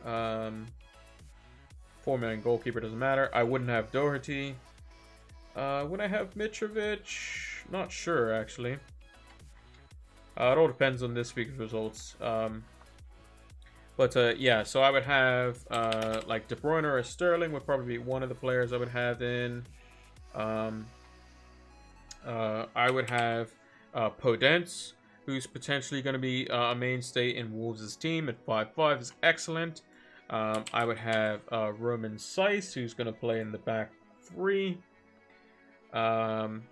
4 million goalkeeper, doesn't matter. I wouldn't have Doherty. Would I have Mitrovic? Not sure, actually. It all depends on this week's results. Yeah, so I would have like De Bruyne or Sterling would probably be one of the players I would have in. I would have Podence, who's potentially going to be a mainstay in Wolves' team at 5'5", is excellent. I would have Roman Saiss, who's going to play in the back 3. 4.5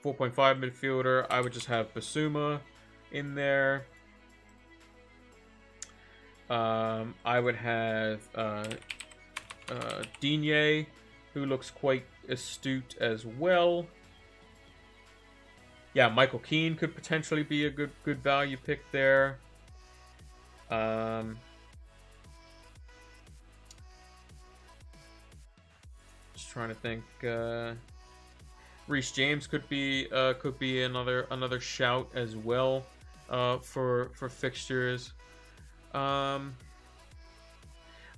midfielder. I would just have Basuma in there. I would have Digne, who looks quite astute as well. Yeah, Michael Keane could potentially be a good value pick there. Just trying to think. Reece James could be another shout as well for fixtures. I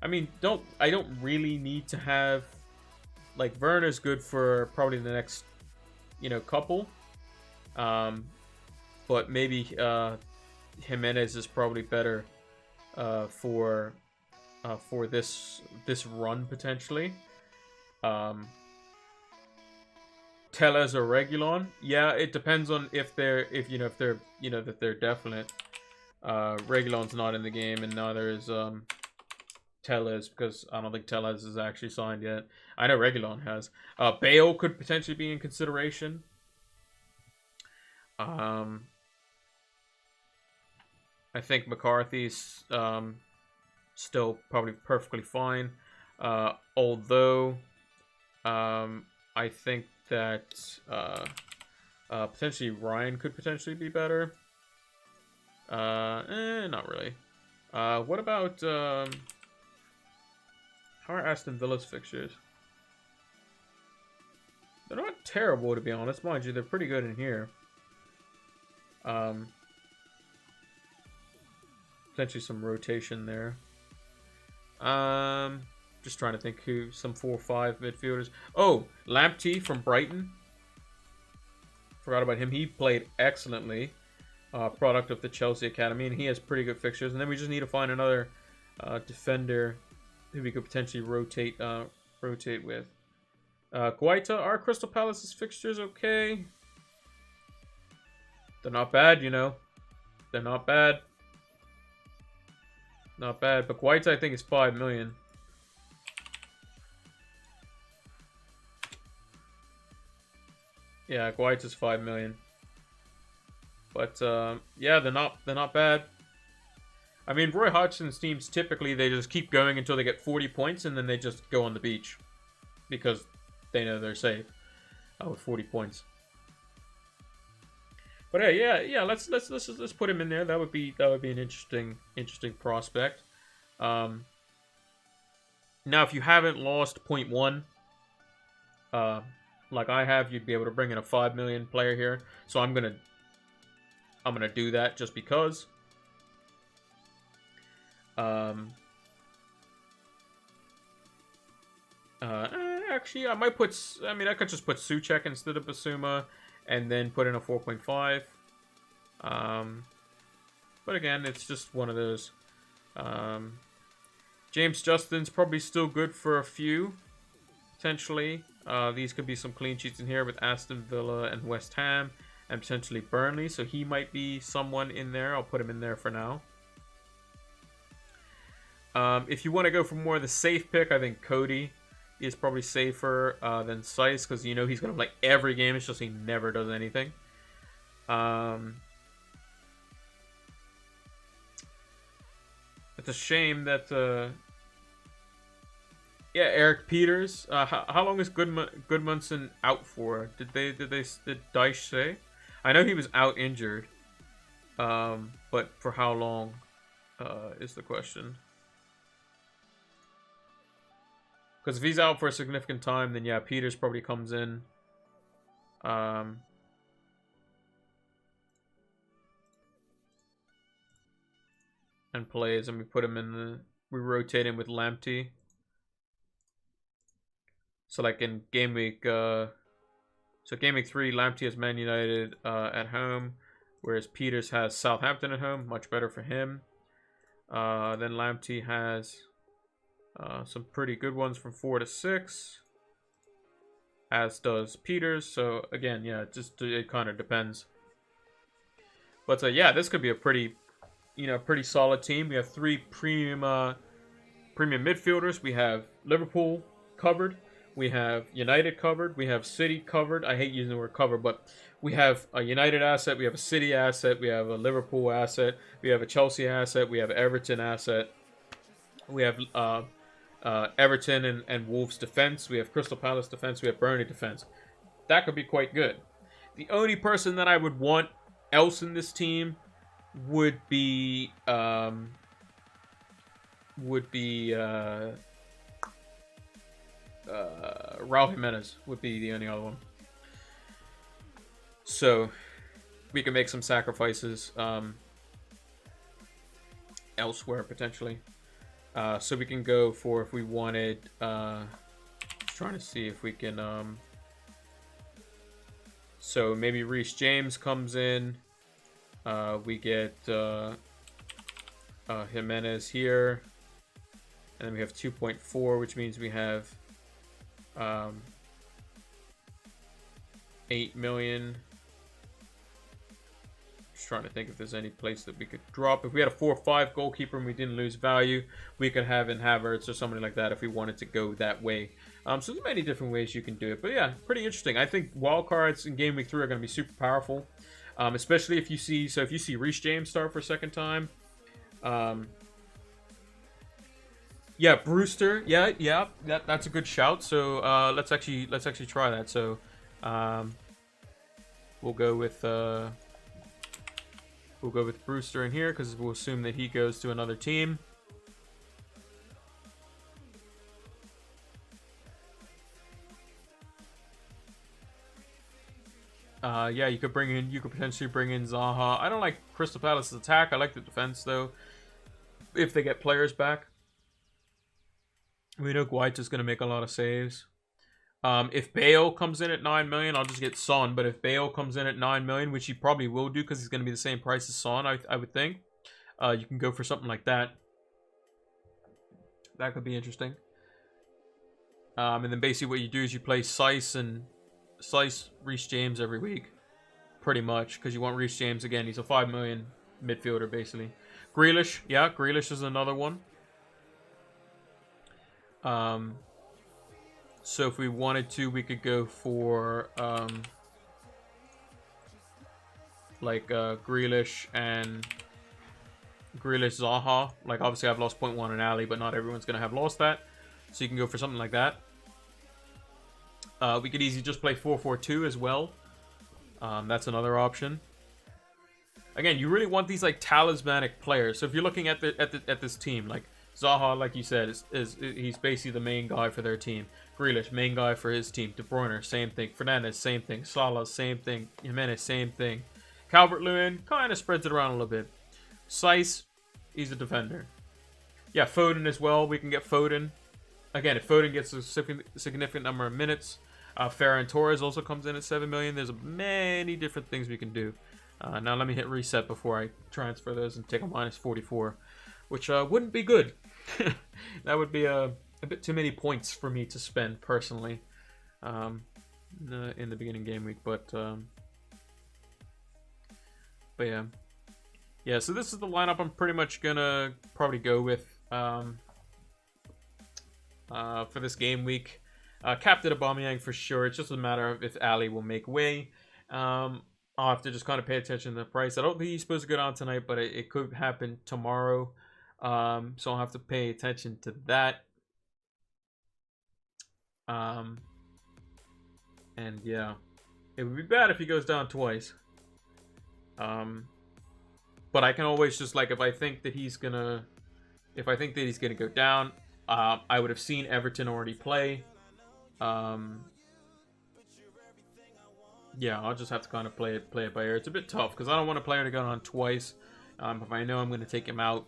mean, I don't really need to have, like, Werner's good for probably the next couple. But maybe Jimenez is probably better for this run potentially. Tellez or Reguilon, yeah, it depends on if they're definite. Reguilon's not in the game, and neither is Tellez, because I don't think Tellez is actually signed yet. I know Reguilon has. Bale could potentially be in consideration. I think McCarthy's still probably perfectly fine. Although I think that potentially Ryan could potentially be better. Not really. What about how are Aston Villa's fixtures? They're not terrible, to be honest. Mind you, they're pretty good in here. Potentially some rotation there. Just trying to think who some 4-5 midfielders. Oh, Lamptey from Brighton. Forgot about him. He played excellently. Product of the Chelsea Academy, and he has pretty good fixtures. And then we just need to find another defender who we could potentially rotate with. Guaita, are Crystal Palace's fixtures okay? They're not bad, They're not bad. Not bad. But Guaita, I think, is 5 million. Yeah, Guaita's 5 million. But yeah, they're not bad. I mean, Roy Hodgson's teams typically they just keep going until they get 40 points, and then they just go on the beach because they know they're safe with 40 points. But hey, yeah, let's put him in there. That would be an interesting prospect. Now, if you haven't lost 0.1, like I have, you'd be able to bring in a 5 million player here. So I'm gonna do that just because. Actually, I might put. I mean, I could just put Souček instead of Basuma, and then put in a 4.5. But again, it's just one of those. James Justin's probably still good for a few, potentially. These could be some clean sheets in here with Aston Villa and West Ham, and potentially Burnley. So he might be someone in there. I'll put him in there for now. If you want to go for more of the safe pick, I think Cody is probably safer than Seiss, because you know he's going to play every game. It's just he never does anything. It's a shame that yeah, Eric Peters. How long is Goodmanson out for? Did Dyche say? I know he was out injured, but for how long is the question. Because if he's out for a significant time, then yeah, Peters probably comes in. And plays, and we put him in the... We rotate him with Lamptey. So like in game week... so game week 3, Lamptey has Man United at home. Whereas Peters has Southampton at home. Much better for him. Then Lamptey has... some pretty good ones from 4 to 6, as does Peters. So again, yeah, it kind of depends. But yeah, this could be a pretty solid team. We have 3 premium midfielders. We have Liverpool covered. We have United covered. We have City covered. I hate using the word cover, but we have a United asset. We have a City asset. We have a Liverpool asset. We have a Chelsea asset. We have Everton asset. We have Everton and Wolves defense. We have Crystal Palace defense. We have Burnley defense. That could be quite good. The only person that I would want else in this team would be Raul Jimenez would be the only other one. So we can make some sacrifices elsewhere potentially. So we can go for, if we wanted, trying to see if we can, so maybe Reece James comes in, we get Jimenez here, and then we have 2.4, which means we have 8 million. Trying to think if there's any place that we could drop. If we had a 4-5 goalkeeper and we didn't lose value, we could have in Havertz or somebody like that if we wanted to go that way. So there's many different ways you can do it. But yeah, pretty interesting. I think wildcards in Game Week 3 are going to be super powerful. Especially if you see, so if you see Reece James start for a second time. Yeah, Brewster. Yeah, that's a good shout. So let's actually try that. So we'll go with Brewster in here because we'll assume that he goes to another team. Yeah, you could potentially bring in Zaha. I don't like Crystal Palace's attack. I like the defense though. If they get players back, we know Guaita's is going to make a lot of saves. If Bale comes in at 9 million, I'll just get Son. But if Bale comes in at 9 million, which he probably will do because he's going to be the same price as Son, I would think. You can go for something like that. That could be interesting. And then basically what you do is you play Seiss, Reece James every week. Pretty much. Because you want Reece James again. He's a 5 million midfielder, basically. Grealish. Yeah, Grealish is another one. So if we wanted to, we could go for Grealish and Grealish Zaha. Like obviously I've lost 0.1 on Ali, but not everyone's gonna have lost that. So you can go for something like that. We could easily just play 4-4-2 as well. That's another option. Again, you really want these like talismanic players. So if you're looking at this team, like Zaha, like you said, he's basically the main guy for their team. Grealish, main guy for his team. De Bruyne, same thing. Fernandes, same thing. Salah, same thing. Jimenez, same thing. Calvert-Lewin kind of spreads it around a little bit. Seiss, he's a defender. Yeah, Foden as well. We can get Foden. Again, if Foden gets a significant number of minutes. Ferran Torres also comes in at 7 million. There's many different things we can do. Now let me hit reset before I transfer those and take a minus 44, which wouldn't be good. That would be a bit too many points for me to spend personally in the beginning game week. But yeah. So this is the lineup I'm pretty much gonna probably go with for this game week. Captain Aubameyang for sure. It's just a matter of if Ali will make way. I'll have to just kind of pay attention to the price. I don't think he's supposed to go down tonight, but it could happen tomorrow. So I'll have to pay attention to that. And yeah, it would be bad if he goes down twice. But I can always just, like, if I think that he's gonna go down, I would have seen Everton already play. Yeah, I'll just have to kind of play it by ear. It's a bit tough because I don't want a player to go on twice. If I know I'm going to take him out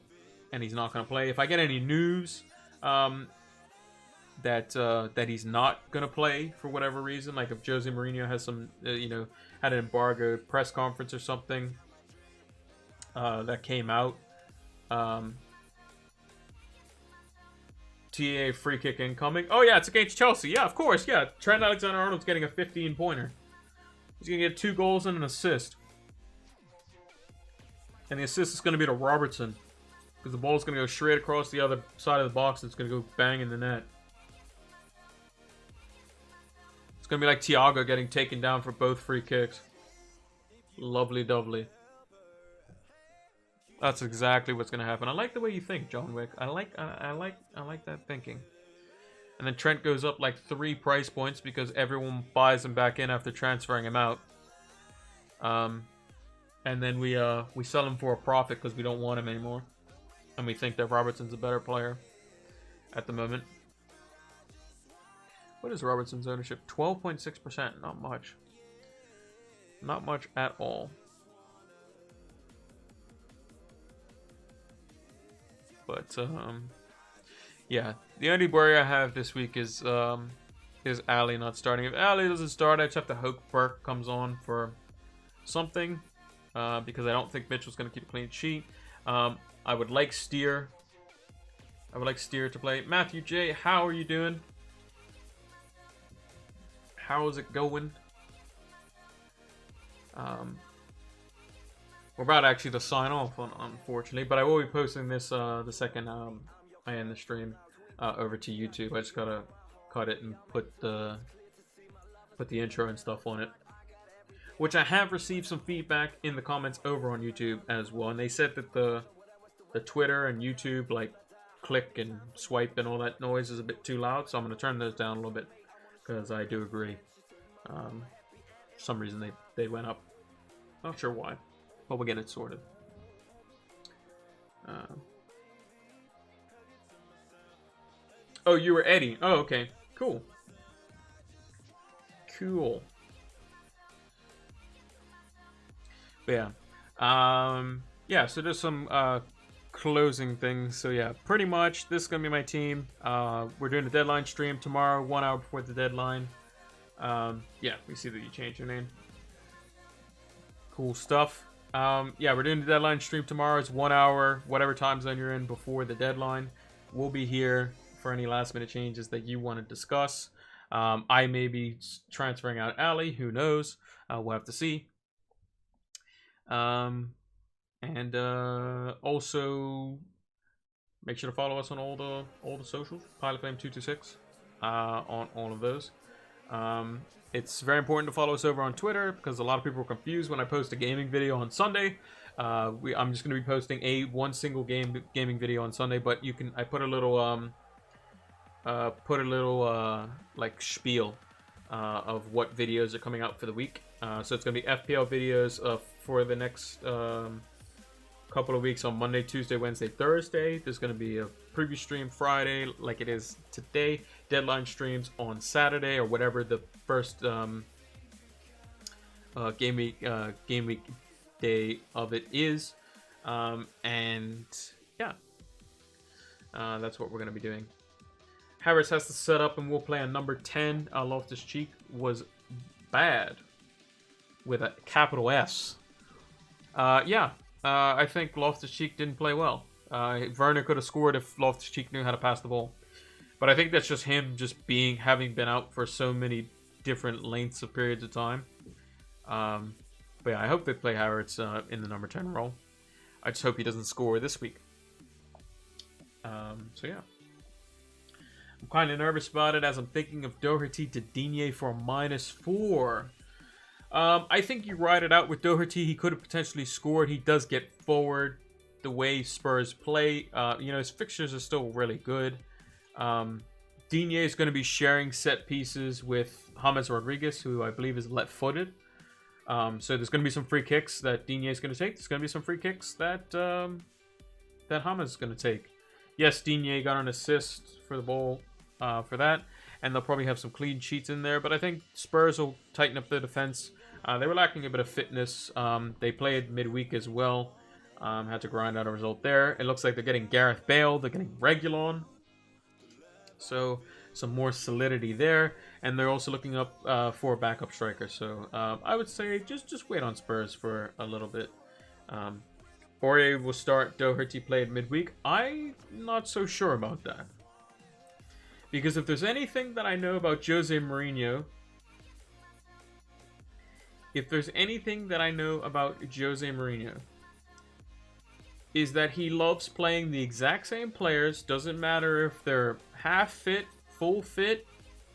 and he's not going to play. If I get any news that he's not going to play for whatever reason, like if Jose Mourinho has some, had an embargo press conference or something that came out. TA free kick incoming. Oh yeah, it's against Chelsea. Yeah, of course. Yeah, Trent Alexander-Arnold's getting a 15-pointer. He's going to get 2 goals and an assist. And the assist is going to be to Robertson. Because the ball's going to go straight across the other side of the box and it's going to go bang in the net. It's going to be like Thiago getting taken down for both free kicks. Lovely dovely. That's exactly what's going to happen. I like the way you think, John Wick. I like that thinking. And then Trent goes up like 3 price points because everyone buys him back in after transferring him out. And then we sell him for a profit because we don't want him anymore. And we think that Robertson's a better player at the moment. What is Robertson's ownership? 12.6%. Not much. Not much at all. But yeah, the only worry I have this week is Ali not starting. If Ali doesn't start, I just have to hope Burke comes on for something because I don't think Mitchell's going to keep a clean sheet. I would like Steer. I would like Steer to play. Matthew J, how are you doing? How is it going? We're about actually to sign off, unfortunately, but I will be posting this the second I end the stream over to YouTube. I just gotta cut it and put the intro and stuff on it, which I have received some feedback in the comments over on YouTube as well, and they said that the Twitter and YouTube, like click and swipe and all that noise, is a bit too loud, so I'm gonna turn those down a little bit because I do agree. For some reason they went up. Not sure why. But we'll get it sorted. Oh, you were Eddie. Oh, okay. Cool. Cool. But yeah. Yeah, so there's some closing things. So yeah, pretty much this is going to be my team. We're doing a deadline stream tomorrow, 1 hour before the deadline. Yeah, we see that you changed your name. Cool stuff. Yeah, we're doing the deadline stream tomorrow. It's 1 hour, whatever time zone you're in before the deadline. We'll be here for any last minute changes that you want to discuss. I may be transferring out Ali. Who knows? We'll have to see. And also make sure to follow us on all the socials. PilotFlame226 on all of those. It's very important to follow us over on Twitter because a lot of people are confused when I post a gaming video on Sunday. I'm just going to be posting one single gaming video on Sunday, but I put a little like spiel of what videos are coming out for the week. So it's going to be FPL videos for the next couple of weeks on Monday, Tuesday, Wednesday, Thursday. There's going to be a preview stream Friday like it is today. Deadline streams on Saturday or whatever the first game week day of it is. And yeah, that's what we're going to be doing. Harris has to set up and we'll play on number 10. Loftus-Cheek was bad with a capital S. Yeah. I think Loftus-Cheek didn't play well. Werner could have scored if Loftus-Cheek knew how to pass the ball. But I think that's just him having been out for so many different lengths of periods of time. But yeah, I hope they play Havertz in the number 10 role. I just hope he doesn't score this week. So yeah. I'm kind of nervous about it as I'm thinking of Doherty to Digne for -4. I think you ride it out with Doherty. He could have potentially scored. He does get forward the way Spurs play. His fixtures are still really good. Digne is going to be sharing set pieces with James Rodriguez, who I believe is left-footed. So there's going to be some free kicks that Digne is going to take. There's going to be some free kicks that James is going to take. Yes, Digne got an assist for the ball for that, and they'll probably have some clean sheets in there. But I think Spurs will tighten up their defense. They were lacking a bit of fitness. They played midweek as well. Had to grind out a result there. It looks like they're getting Gareth Bale. They're getting Reguilon. So some more solidity there. And they're also looking up for a backup striker. So I would say just wait on Spurs for a little bit. Aurier will start. Doherty played midweek. I'm not so sure about that. Because if there's anything that I know about Jose Mourinho... is that he loves playing the exact same players. Doesn't matter if they're half fit, full fit,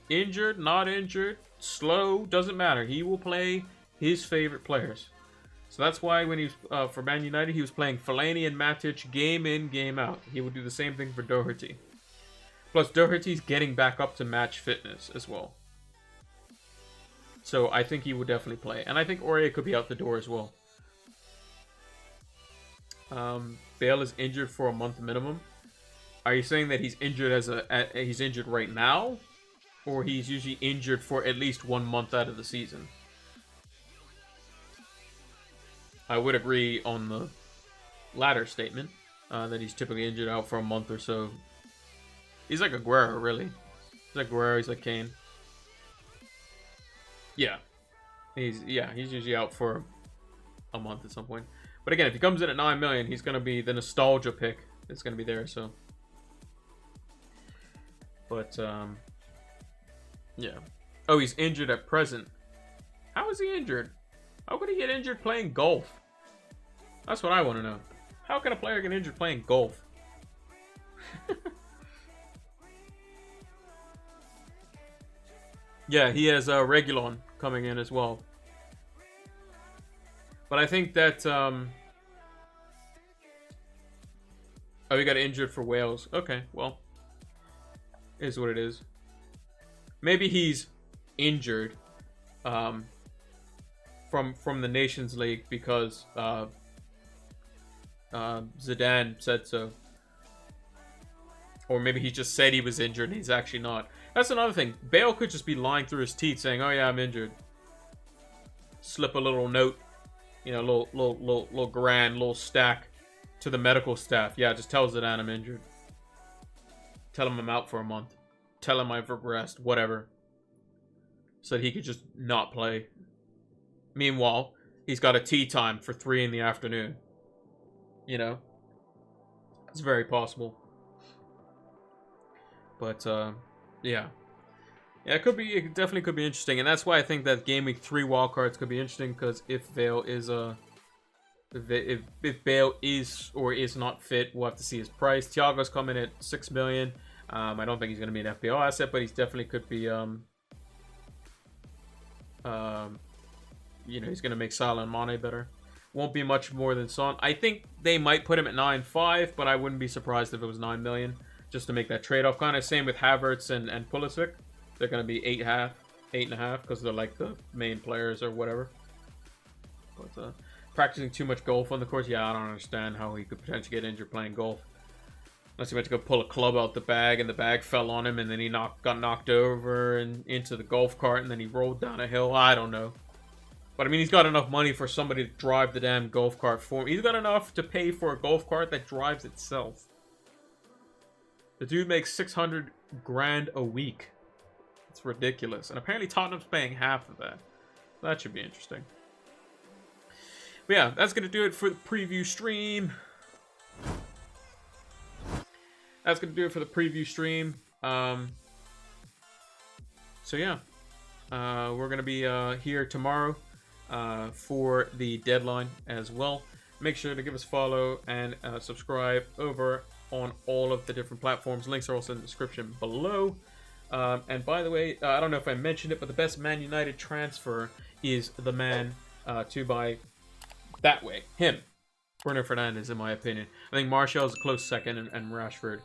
injured, not injured, slow. Doesn't matter. He will play his favorite players. So that's why when he was for Man United, he was playing Fellaini and Matic game in, game out. He would do the same thing for Doherty. Plus, Doherty's getting back up to match fitness as well. So I think he would definitely play. And I think Aurier could be out the door as well. Bale is injured for a month minimum. Are you saying that he's injured he's injured right now, or he's usually injured for at least 1 month out of the season? I would agree on the latter statement, that he's typically injured out for a month or so. He's like Aguero, really. He's like Aguero. He's like Kane. Yeah, he's usually out for a month at some point. But again, if he comes in at 9 million, he's going to be the nostalgia pick. It's going to be there, so. But, yeah. Oh, he's injured at present. How is he injured? How could he get injured playing golf? That's what I want to know. How can a player get injured playing golf? Yeah, he has Reguilon coming in as well. But I think that... Oh, he got injured for Wales. Okay, well. Is what it is. Maybe he's injured from the Nations League because Zidane said so. Or maybe he just said he was injured and he's actually not. That's another thing. Bale could just be lying through his teeth saying, oh yeah, I'm injured. Slip a little note. You know, little grand, little stack to the medical staff. Yeah, just tell Zidane I'm injured. Tell him I'm out for a month. Tell him I've regressed. Whatever. So that he could just not play. Meanwhile, he's got a tea time for 3 in the afternoon. You know? It's very possible. But, yeah. Yeah, it definitely could be interesting. And that's why I think that Game Week 3 wildcards could be interesting. Because if Bale is if Bale is or is not fit, we'll have to see his price. Thiago's coming at 6 million. I don't think he's going to be an FPL asset, but he definitely could be, you know, he's going to make Salah and Mane better. Won't be much more than Son. I think they might put him at 9.5, but I wouldn't be surprised if it was 9 million, just to make that trade-off. Kind of same with Havertz and Pulisic. They're going to be 8.5, because they're like the main players or whatever. But practicing too much golf on the course, yeah, I don't understand how he could potentially get injured playing golf. Unless he went to go pull a club out the bag and the bag fell on him and then he got knocked over and into the golf cart and then he rolled down a hill. I don't know. But I mean, he's got enough money for somebody to drive the damn golf cart for him. He's got enough to pay for a golf cart that drives itself. The dude makes 600 grand a week. It's ridiculous. And apparently Tottenham's paying half of that. That should be interesting. But yeah, that's going to do it for the preview stream. That's going to do it for the preview stream. So yeah, we're going to be here tomorrow for the deadline as well. Make sure to give us a follow and subscribe over on all of the different platforms. Links are also in the description below. And by the way, I don't know if I mentioned it, but the best Man United transfer is the man to buy that way. Him. Bruno Fernandes, in my opinion. I think Martial is a close second, and Rashford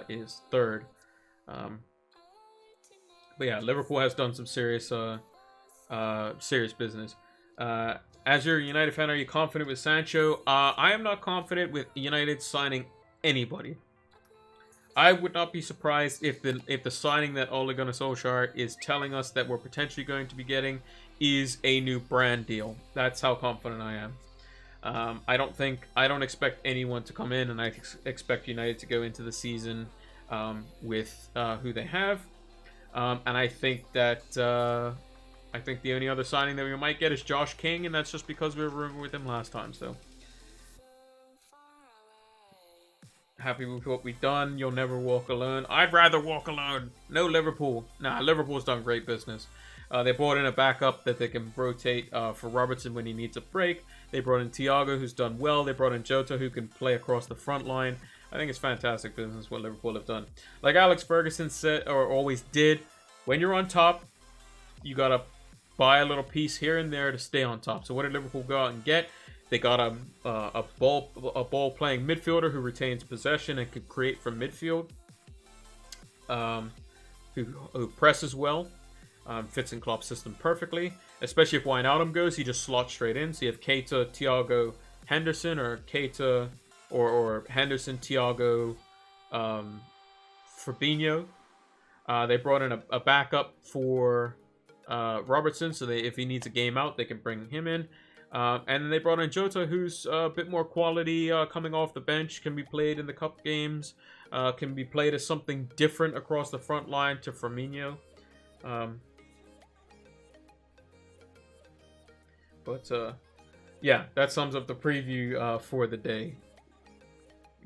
is third. But yeah, Liverpool has done some serious business. As you're a United fan, are you confident with Sancho? I am not confident with United signing anybody. I would not be surprised if the signing that Ole Gunnar Solskjaer is telling us that we're potentially going to be getting is a new brand deal. That's how confident I am. I don't expect anyone to come in, and I expect United to go into the season with who they have. And I think that the only other signing that we might get is Josh King, and that's just because we were rumored with him last time. So happy with what we've done. You'll never walk alone. I'd rather walk alone. No Liverpool. Nah, Liverpool's done great business. They brought in a backup that they can rotate for Robertson when he needs a break. They brought in Thiago, who's done well. They brought in Jota, who can play across the front line. I think it's fantastic business what Liverpool have done. Like Alex Ferguson said, or always did, when you're on top, you gotta buy a little piece here and there to stay on top. So what did Liverpool go out and get? They got a ball playing midfielder who retains possession and can create from midfield. Who presses well. Fits in Klopp's system perfectly. Especially if Wijnaldum goes, he just slots straight in. So you have Keita, Thiago, Henderson, or Keita, or Henderson, Thiago, Fabinho. They brought in a backup for Robertson, so if he needs a game out, they can bring him in. And then they brought in Jota, who's a bit more quality coming off the bench, can be played in the cup games, can be played as something different across the front line to Firmino. Yeah, that sums up the preview for the day.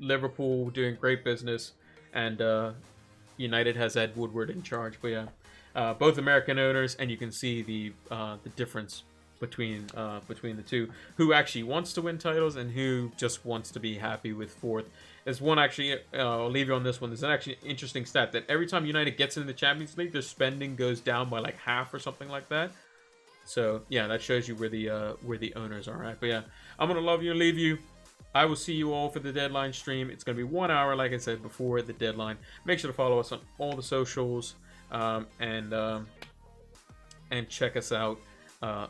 Liverpool doing great business, and United has Ed Woodward in charge. But yeah, both American owners, and you can see the difference between the two. Who actually wants to win titles and who just wants to be happy with fourth. There's one actually. I'll leave you on this one. There's an actually interesting stat that every time United gets into the Champions League, their spending goes down by like half or something like that. So yeah, that shows you where the owners are at. But yeah, I'm gonna love you and leave you. I will see you all for the deadline stream. It's gonna be 1 hour, like I said, before the deadline. Make sure to follow us on all the socials and check us out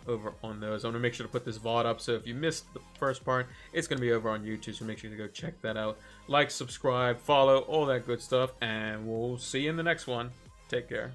over on those. I'm gonna make sure to put this VOD up, so if you missed the first part, it's gonna be over on YouTube. So make sure to go check that out. Like, subscribe, follow, all that good stuff, and we'll see you in the next one. Take care.